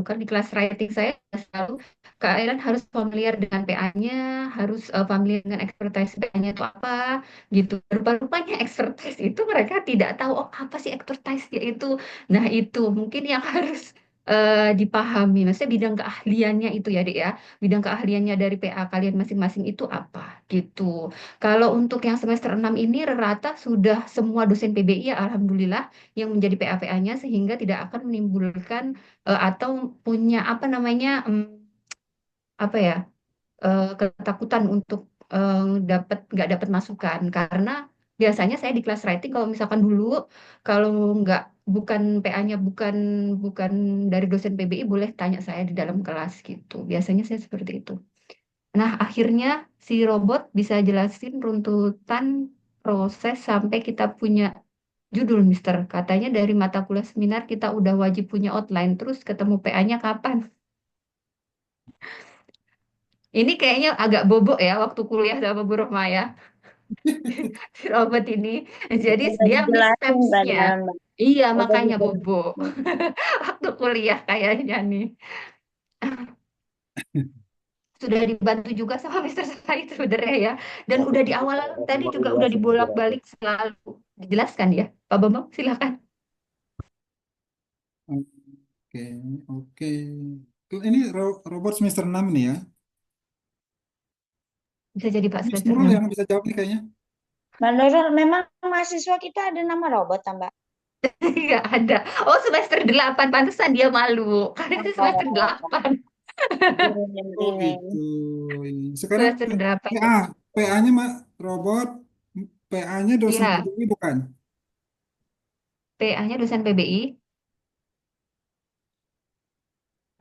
B: kan di kelas writing saya selalu kalian harus familiar dengan PA-nya, harus familiar dengan expertise PA-nya itu apa gitu. Rupa-rupanya expertise itu mereka tidak tahu oh apa sih expertise-nya itu. Nah, itu mungkin yang harus dipahami. Maksudnya bidang keahliannya itu ya, Dek ya. Bidang keahliannya dari PA kalian masing-masing itu apa gitu. Kalau untuk yang semester 6 ini rata sudah semua dosen PBI ya alhamdulillah yang menjadi PA-PA-nya sehingga tidak akan menimbulkan atau punya apa namanya apa ya ketakutan untuk nggak dapat masukan karena biasanya saya di kelas writing kalau misalkan dulu kalau nggak bukan PA-nya bukan bukan dari dosen PBI boleh tanya saya di dalam kelas gitu. Biasanya saya seperti itu. Nah, akhirnya si robot bisa jelasin runtutan proses sampai kita punya judul, Mister. Katanya dari mata kuliah seminar kita udah wajib punya outline, terus ketemu PA-nya kapan? Ini kayaknya agak bobok ya waktu kuliah sama Bu Rohmaya. Si Robert ini. Jadi
D: Udah
B: dia miss
D: dijelasin
B: steps-nya.
D: padahal Mbak.
B: Iya,
D: Udah
B: makanya
D: dijelasin.
B: bobo. Waktu kuliah kayaknya nih. Sudah dibantu juga sama Mister Said sebenarnya ya. Dan udah di awal tadi
F: Memang
B: juga
F: luas
B: udah
F: ya penjelasan.
B: dibolak-balik selalu. Dijelaskan ya. Pak Bambang, silakan.
E: Oke, oke. Ini robot semester 6 nih ya.
B: Bisa jadi Pak
E: Ini
B: semester
E: Nurul
B: 6.
E: yang bisa jawab nih kayaknya.
D: Mbak Nurul, memang mahasiswa kita ada nama robot, Mbak?
B: Nggak ada. Oh, semester 8. Pantesan dia malu. Karena itu semester 8.
E: Oh
D: Brand.
E: gitu. Sekarang
B: Sudah
E: PA, PA-nya robot, PA-nya dosen
B: Iya,
E: PBI bukan?
B: PA-nya dosen PBI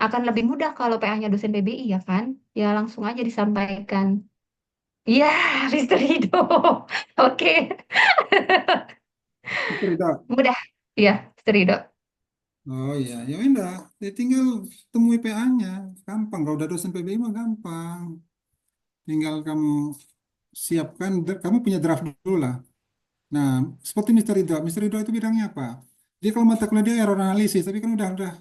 B: akan lebih mudah kalau PA-nya dosen PBI ya kan? Ya langsung aja disampaikan. Iya, Mister Rido. Oke,
E: Itu Ridho.
B: mudah. Iya, Mister Rido.
E: Oh iya, ya udah, ya tinggal temui PA-nya, gampang. Kalau udah dosen PBI mah gampang. Tinggal kamu siapkan, kamu punya draft dulu lah. Nah, seperti Mr. Ridho itu bidangnya apa? Dia kalau mata kuliah dia error analisis, tapi kan udah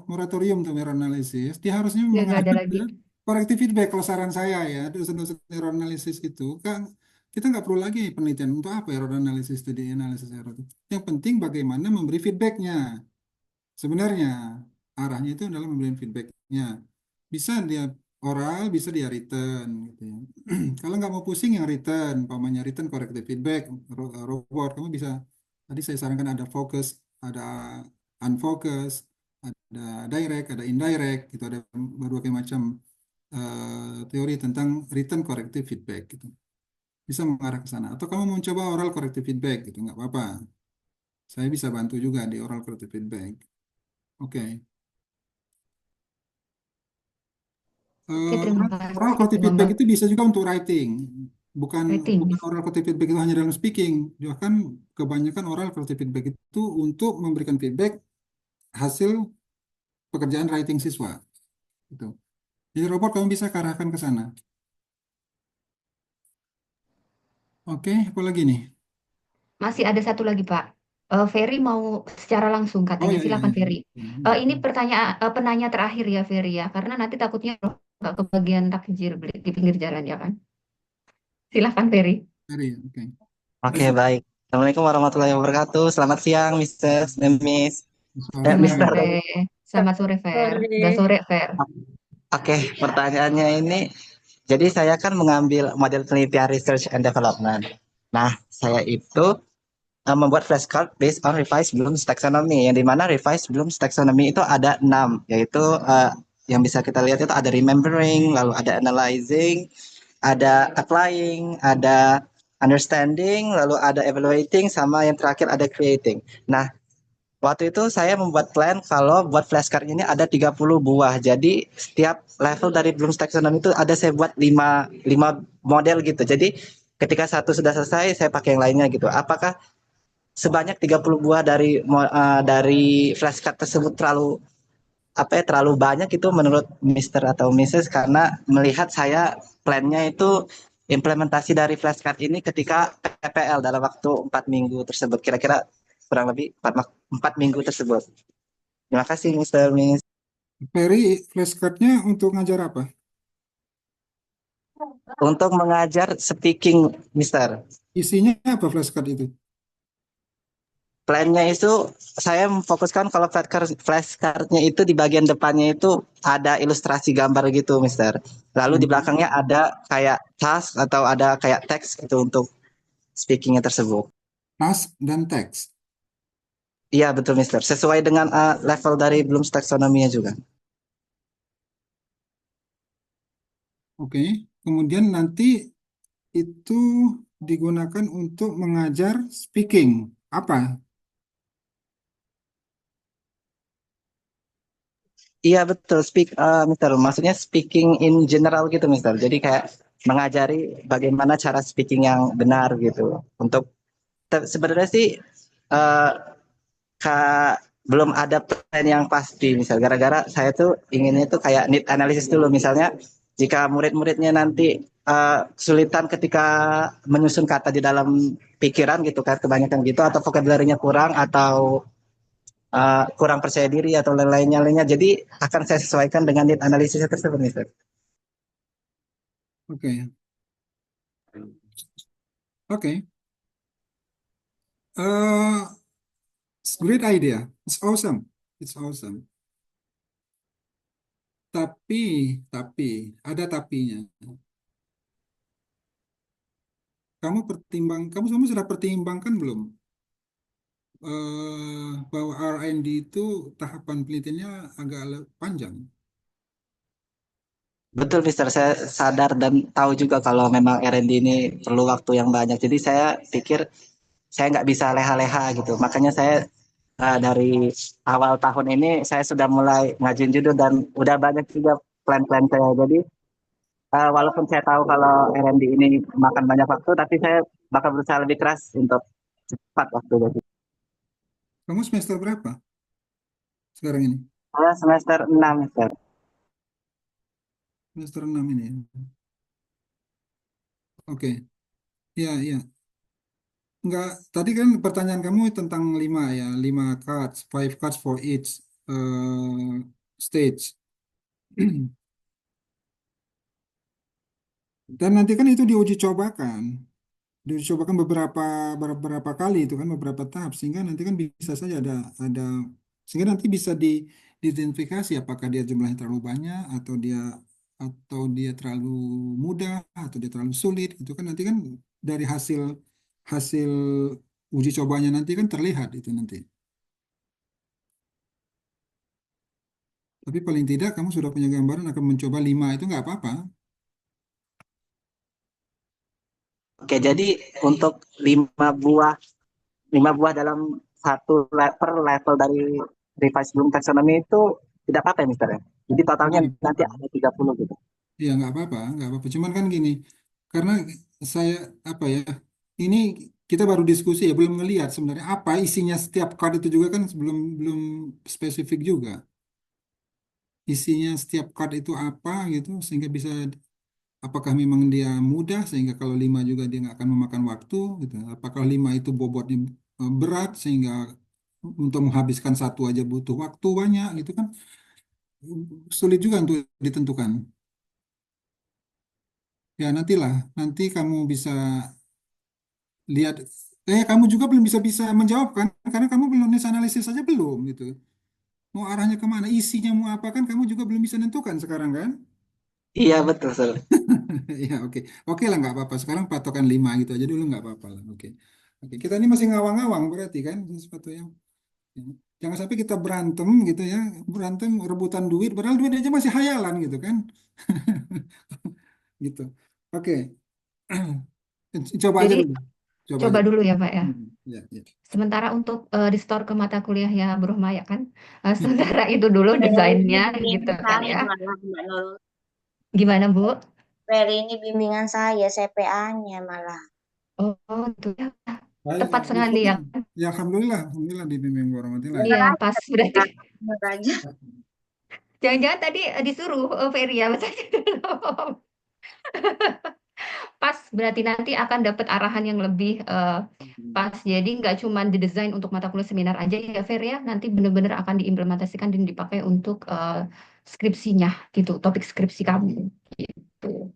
E: moratorium tuh error analisis. Dia harusnya
B: Ya nggak ada
E: mengarah
B: lagi.
E: ke corrective feedback kalau saran saya ya, dosen-dosen error analisis itu kan kita nggak perlu lagi penelitian untuk apa error analisis itu di analisis error itu. Yang penting bagaimana memberi feedbacknya. Sebenarnya arahnya itu adalah memberikan feedbacknya. Bisa dia oral, bisa dia written gitu ya. Kalau nggak mau pusing yang written, umpamanya written corrective feedback, robot, kamu bisa. Tadi saya sarankan ada focus, ada unfocus, ada direct, ada indirect, gitu ada berbagai macam teori tentang written corrective feedback gitu. Bisa mengarah ke sana. Atau kamu mau coba oral corrective feedback gitu, nggak apa-apa. Saya bisa bantu juga di oral corrective feedback. Oke.
B: Oke,
E: Eh,
B: terima
E: oral
B: kasih
E: qualitative feedback
B: Bambang.
E: itu bisa juga untuk writing. Bukan
B: Rating.
E: bukan oral qualitative feedback itu hanya dalam speaking. Bahkan kebanyakan oral qualitative feedback itu untuk memberikan feedback hasil pekerjaan writing siswa. Gitu. Jadi robot kamu bisa arahkan ke sana. Oke, apa lagi nih?
B: Masih ada satu lagi, Pak. Ferry mau secara langsung
E: Oh
B: katanya.
E: ya ya
B: Silakan
E: ya.
B: Ferry.
E: Ya.
B: Ini pertanyaan penanya terakhir ya Ferry ya, karena nanti takutnya nggak kebagian takjil di pinggir jalan ya kan. Silakan Ferry.
E: Dari, oke.
K: Oke, baik. Assalamualaikum warahmatullahi wabarakatuh. Selamat siang, Mr. dan Miss.
E: Sore.
B: Selamat
K: Mister.
B: sore. Selamat sore Fer. Udah
C: Sore.
B: sore Fer.
K: Oke, pertanyaannya ini, jadi saya kan mengambil model penelitian research and development. Nah, saya itu membuat flashcard based on revised Bloom's taxonomy, yang dimana revised Bloom's taxonomy itu ada 6, yaitu yang bisa kita lihat itu ada remembering, lalu ada analyzing, ada applying, ada understanding, lalu ada evaluating, sama yang terakhir ada creating. Nah, waktu itu saya membuat plan kalau buat flashcard ini ada 30 buah. Jadi setiap level dari Bloom's Taxonomy itu ada saya buat 5 model gitu. Jadi ketika satu sudah selesai saya pakai yang lainnya gitu. Apakah sebanyak 30 buah dari flashcard tersebut terlalu banyak itu menurut Mister atau Mrs. karena melihat saya plannya itu implementasi dari flashcard ini ketika PPL dalam waktu 4 minggu tersebut, kira-kira kurang lebih 4 minggu tersebut. Terima kasih Mister Miss.
E: Ferry, flashcardnya untuk ngajar apa?
K: Untuk mengajar speaking Mister.
E: Isinya apa flashcard itu?
K: Plannya itu saya memfokuskan kalau flashcardnya itu di bagian depannya itu ada ilustrasi gambar gitu, Mister. Lalu di belakangnya ada kayak task atau ada kayak teks gitu untuk speakingnya tersebut.
E: Task dan teks.
K: Iya betul, Mister. Sesuai dengan level dari Bloom's taxonomy-nya juga.
E: Oke. Kemudian nanti itu digunakan untuk mengajar speaking. Apa?
K: Iya betul, Mister. Maksudnya speaking in general gitu, Mister. Jadi kayak mengajari bagaimana cara speaking yang benar gitu. Untuk sebenarnya sih eh, belum ada plan yang pasti. Misal gara-gara saya tuh inginnya tuh kayak need analysis dulu. Misalnya jika murid-muridnya nanti kesulitan ketika menyusun kata di dalam pikiran gitu kan, kebanyakan gitu, atau vocabulary-nya kurang, atau kurang percaya diri atau lain-lainnya. Jadi akan saya sesuaikan dengan need analisisnya tersebut, Mister.
E: Oke. Oke. It's great idea. It's awesome. It's awesome. Tapi ada tapinya. Kamu semua sudah pertimbangkan belum bahwa R&D itu tahapan penelitiannya agak panjang.
K: Betul, Mister. Saya sadar dan tahu juga kalau memang R&D ini perlu waktu yang banyak. Jadi saya pikir saya nggak bisa leha-leha gitu. Makanya saya dari awal tahun ini saya sudah mulai ngajuin judul dan udah banyak juga plan-plan saya. Jadi walaupun saya tahu kalau R&D ini makan banyak waktu, tapi saya bakal berusaha lebih keras untuk cepat waktunya.
E: Kamu semester berapa sekarang ini?
K: Saya semester 6, Mister.
E: Semester 6 ini ya. Oke. Ya, ya. Enggak, tadi kan pertanyaan kamu tentang 5 ya, 5 cards, 5 cards for each stage. Dan nanti kan itu diuji cobakan. Diuji cobakan beberapa kali itu kan beberapa tahap sehingga nanti kan bisa saja ada sehingga nanti bisa diidentifikasi apakah dia jumlahnya terlalu banyak atau dia terlalu mudah atau dia terlalu sulit itu kan nanti kan dari hasil hasil uji cobanya nanti kan terlihat itu nanti. Tapi paling tidak kamu sudah punya gambaran akan mencoba 5 itu nggak apa-apa.
K: Oke, jadi untuk 5 buah dalam per level dari revise bloom taxonomy itu tidak apa-apa ya, Mister ya? Jadi totalnya
E: Nggak
K: nanti
E: apa-apa.
K: ada 30 gitu.
E: Iya nggak apa-apa, nggak apa-apa. Cuman kan gini, karena saya apa ya, ini kita baru diskusi ya, belum ngelihat sebenarnya apa isinya setiap card itu juga kan belum belum spesifik juga. Isinya setiap card itu apa gitu, sehingga bisa apakah memang dia mudah sehingga kalau 5 juga dia nggak akan memakan waktu gitu. Apakah 5 itu bobotnya berat sehingga untuk menghabiskan satu aja butuh waktu banyak gitu kan sulit juga untuk ditentukan. Ya nantilah, nanti kamu bisa lihat. Kamu juga belum bisa menjawab kan karena kamu belum nulis analisis saja belum gitu. Mau arahnya kemana, isinya mau apa kan kamu juga belum bisa nentukan sekarang kan?
K: Iya, betul, Sir.
E: Ya oke, oke lah nggak apa-apa. Sekarang patokan 5 gitu aja dulu nggak apa-apa lah. Oke, oke. Kita ini masih ngawang-ngawang berarti kan sesuatu yang jangan sampai kita berantem gitu ya, berantem rebutan duit, padahal duit aja masih hayalan gitu kan? Gitu. Oke, coba aja
B: Jadi
E: dulu, coba
B: coba
E: aja.
B: dulu ya Pak ya.
E: Ya, ya.
B: Sementara untuk di-store ke mata kuliah ya Bro Maya kan. Sementara itu dulu desainnya gitu kan
D: Saya
B: ya.
D: malah Mbak Nurul.
B: Gimana Bu?
D: Ferry ini bimbingan saya, CPA-nya malah.
B: Oh itu ya.
E: Baik,
B: Tepat sekali ya.
E: ya alhamdulillah, alhamdulillah dibimbing warahmatullahi.
B: Iya pas berarti.
D: Bener aja.
B: Jangan-jangan tadi disuruh Ferry ya. Pas berarti nanti akan dapat arahan yang lebih pas. Jadi nggak cuma didesain untuk mata kuliah seminar aja ya Fer ya. Nanti benar-benar akan diimplementasikan dan dipakai untuk skripsinya gitu, topik skripsi kamu gitu.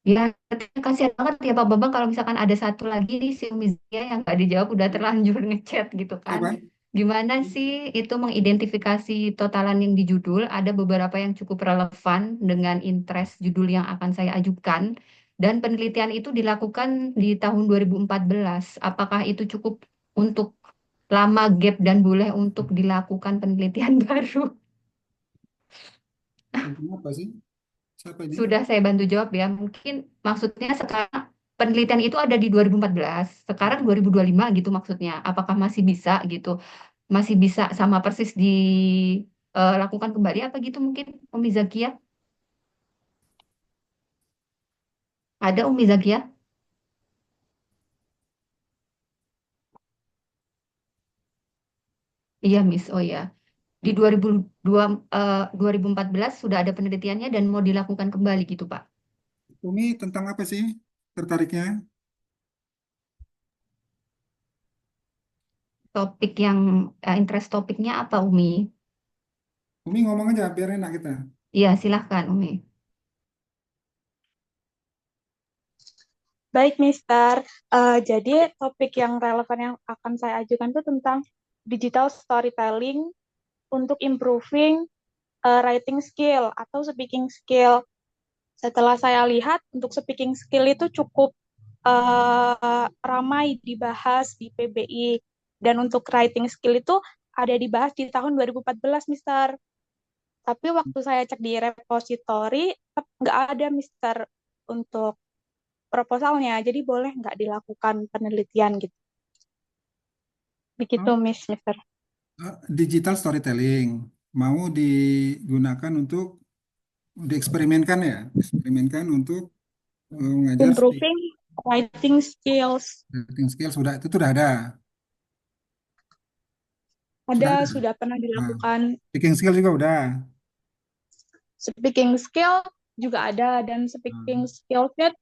B: Ya, kasihan banget ya Pak Bambang kalau misalkan ada satu lagi nih si Umizia yang nggak dijawab udah terlanjur ngechat gitu kan.
E: Apa?
B: Gimana sih itu mengidentifikasi totalan yang di judul, ada beberapa yang cukup relevan dengan interest judul yang akan saya ajukan. Dan penelitian itu dilakukan di tahun 2014. Apakah itu cukup untuk lama gap dan boleh untuk dilakukan penelitian baru?
E: Apa sih? Siapa ini?
B: Sudah saya bantu jawab ya. Mungkin maksudnya sekarang penelitian itu ada di 2014, sekarang 2025 gitu maksudnya. Apakah masih bisa gitu? Masih bisa sama persis dilakukan kembali apa gitu mungkin Umi Zakia? Ada Umi Zakia? Iya Miss, oh ya. Di 2014 sudah ada penelitiannya dan mau dilakukan kembali gitu Pak.
E: Umi tentang apa sih tertariknya?
B: Topik yang interest topiknya apa Umi?
E: Umi ngomong aja biar enak kita.
B: Iya silahkan Umi.
L: Baik, Mister. Jadi topik yang relevan yang akan saya ajukan itu tentang digital storytelling untuk improving writing skill atau speaking skill. Setelah saya lihat, untuk speaking skill itu cukup ramai dibahas di PBI. Dan untuk writing skill itu ada dibahas di tahun 2014, Mister. Tapi waktu saya cek di repository, nggak ada Mister untuk proposalnya. Jadi boleh nggak dilakukan penelitian gitu. Begitu,
E: Oh,
L: Mister.
E: digital storytelling mau digunakan untuk dieksperimenkan ya, eksperimenkan untuk mengajar
L: Improving writing skills.
E: writing skill itu sudah ada.
L: Ada, sudah pernah
E: Nah,
L: dilakukan.
E: speaking skill juga udah.
L: Speaking skill juga ada, dan speaking skillsnya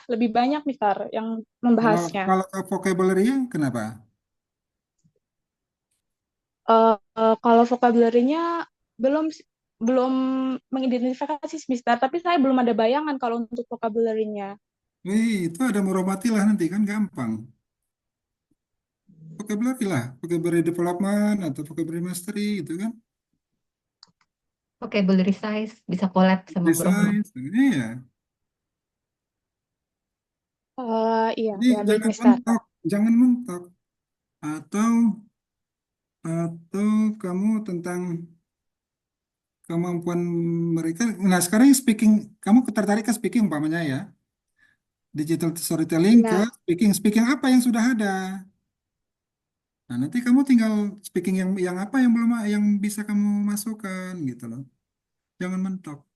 L: lebih banyak Mister yang membahasnya.
E: Kalau vocabulary-nya kenapa?
L: Kalau vocabulary-nya belum belum mengidentifikasi Mister, tapi saya belum ada bayangan kalau untuk vocabulary-nya.
E: Itu ada muromati lah nanti kan gampang. Vocabulary lah, vocabulary development atau vocabulary mastery gitu kan.
B: Vocabulary size bisa collab sama Muromati.
E: Size, iya.
L: Iya,
E: Jadi
L: ya baik Mister.
E: jangan mentok. Atau kamu tentang kemampuan mereka. Nah, sekarang kamu tertarik ke speaking umpamanya ya. Digital storytelling ke
L: Iya.
E: speaking apa yang sudah ada. Nah, nanti kamu tinggal speaking yang apa yang belum yang bisa kamu masukkan gitu loh. Jangan mentok.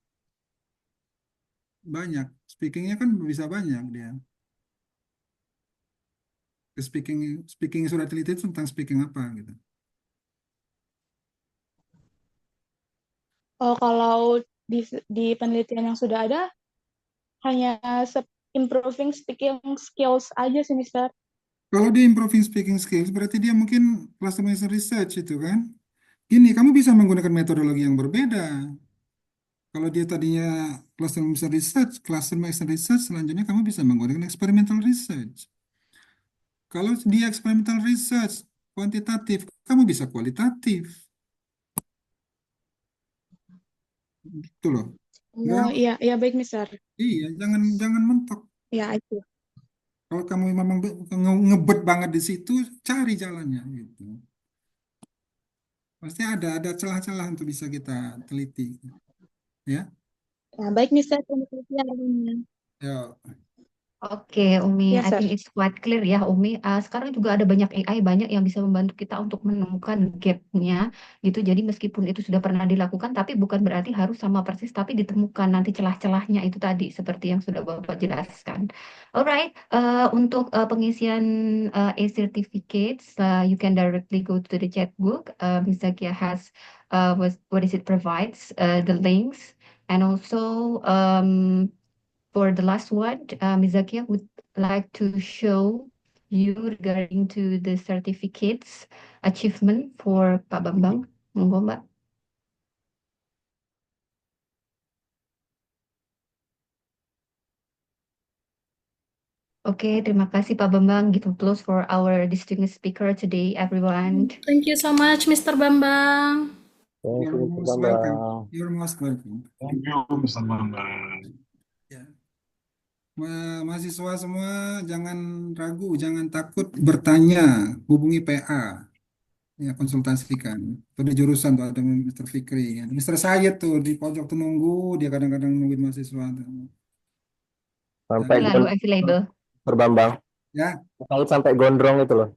E: Banyak. Speakingnya kan bisa banyak dia. Speaking yang sudah teliti itu tentang speaking apa gitu.
L: Kalau di penelitian yang sudah ada, hanya improving speaking skills aja sih Mister.
E: Kalau dia improving speaking skills, berarti dia mungkin cluster research itu kan. Gini, kamu bisa menggunakan metodologi yang berbeda. Kalau dia tadinya cluster research, selanjutnya kamu bisa menggunakan experimental research. Kalau dia experimental research, kuantitatif, kamu bisa kualitatif. Gitu loh.
L: Oh iya baik Mister.
E: Iya, jangan mentok.
L: Iya itu.
E: Kalau kamu memang ngebet banget di situ, cari jalannya gitu. Pasti ada celah-celah untuk bisa kita teliti. Ya.
L: Ya baik Mister, terima kasih arahannya.
E: Ya.
B: Oke, Umi,
L: Yes,
B: I
L: sir.
B: think it's quite clear ya, Umi. Sekarang juga ada banyak AI banyak yang bisa membantu kita untuk menemukan gap-nya, gitu. Jadi meskipun itu sudah pernah dilakukan, tapi bukan berarti harus sama persis, tapi ditemukan nanti celah-celahnya itu tadi, seperti yang sudah Bapak jelaskan. Alright, untuk pengisian e-certificates, you can directly go to the chat book. Ms. Zakia has what is it provides the links, and also for the last one, Ms. Zakia would like to show you regarding to the certificates achievement for Pak Bambang. Monggo, Mbak. Oke, terima kasih Pak Bambang. Gitu close for our distinguished speaker today, everyone.
G: Thank you so much, Mr. Bambang.
J: Thank
E: You're
J: you,
E: most
J: Mr.
E: welcome.
J: Bambang.
E: You're most welcome.
A: Thank you, Mr. Bambang.
E: Ya. Mahasiswa semua jangan ragu, jangan takut bertanya, hubungi PA, ya konsultasikan. Itu di jurusan tuh ada Mr. Fikri, ya. Mr. Sayed tuh di pojok tuh nunggu, dia kadang-kadang nungguin mahasiswa tuh.
J: Sampai
B: Selalu available.
J: Mr. Bambang.
E: Ya,
J: Sampai gondrong itu loh.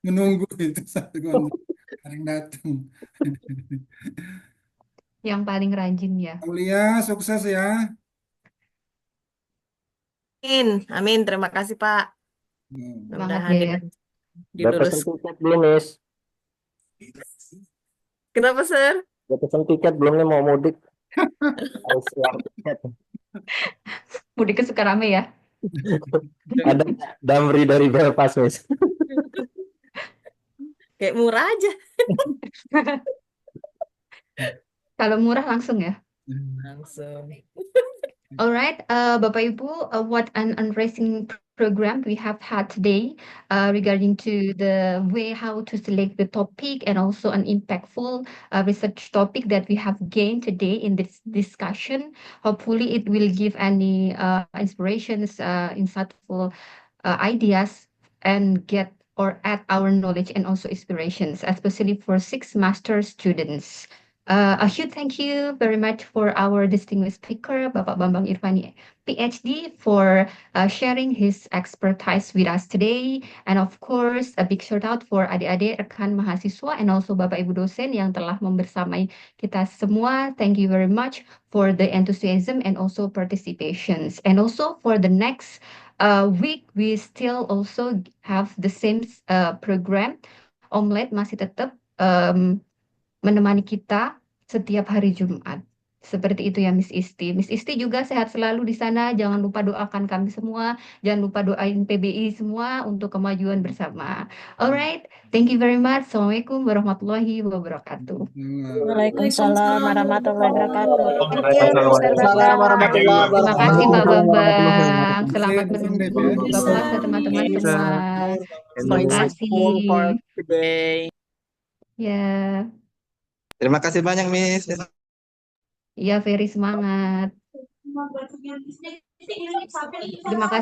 E: menunggu itu satu gondrong. Kadang datang.
B: Yang paling rajin ya.
E: Aulia, sukses ya.
C: Amin. Terima kasih Pak.
B: Semangat
C: Mudah-mudahan
B: ya.
J: Udah pesen
C: dilulus.
J: tiket belum, Miss?
C: Kenapa, Sir?
J: Udah pesen tiket belum nih mau mudik? Harus siap tiket.
B: Mudik ke Sukarame ya.
J: Ada Damri dari Belfast, Miss.
C: Kayak murah aja.
B: Kalau murah langsung ya.
C: Langsung.
B: Alright, Bapak Ibu, what an interesting program we have had today regarding to the way how to select the topic and also an impactful research topic that we have gained today in this discussion. Hopefully it will give any inspirations, insightful ideas and get or add our knowledge and also inspirations, especially for 6 master students. A huge thank you very much for our distinguished speaker, Bapak Bambang Irvani, PhD, for sharing his expertise with us today. And of course, a big shout out for adik-adik rekan mahasiswa and also Bapak Ibu dosen yang telah membersamai kita semua. Thank you very much for the enthusiasm and also participations. And also for the next week, we still also have the same program. Omelet masih tetap menemani kita setiap hari Jumat. Seperti itu ya Miss Isti. Miss Isti juga sehat selalu di sana. Jangan lupa doakan kami semua. Jangan lupa doain PBI semua untuk kemajuan bersama. Alright, thank you very much. Assalamualaikum warahmatullahi wabarakatuh.
C: Waalaikumsalam warahmatullahi wabarakatuh. Thank you, Mr.
K: Waalaikumsalam warahmatullahi
C: Bambang.
B: Terima kasih Pak
K: wabarakatuh.
B: Bambang. Selamat
E: Stay
B: menunggu
E: safe ya.
B: buka puasa teman-teman semua. Terima
C: Successful for
B: kasih.
C: today.
B: Ya,
K: Terima kasih banyak, Miss.
B: ya Ferry semangat. Terima kasih.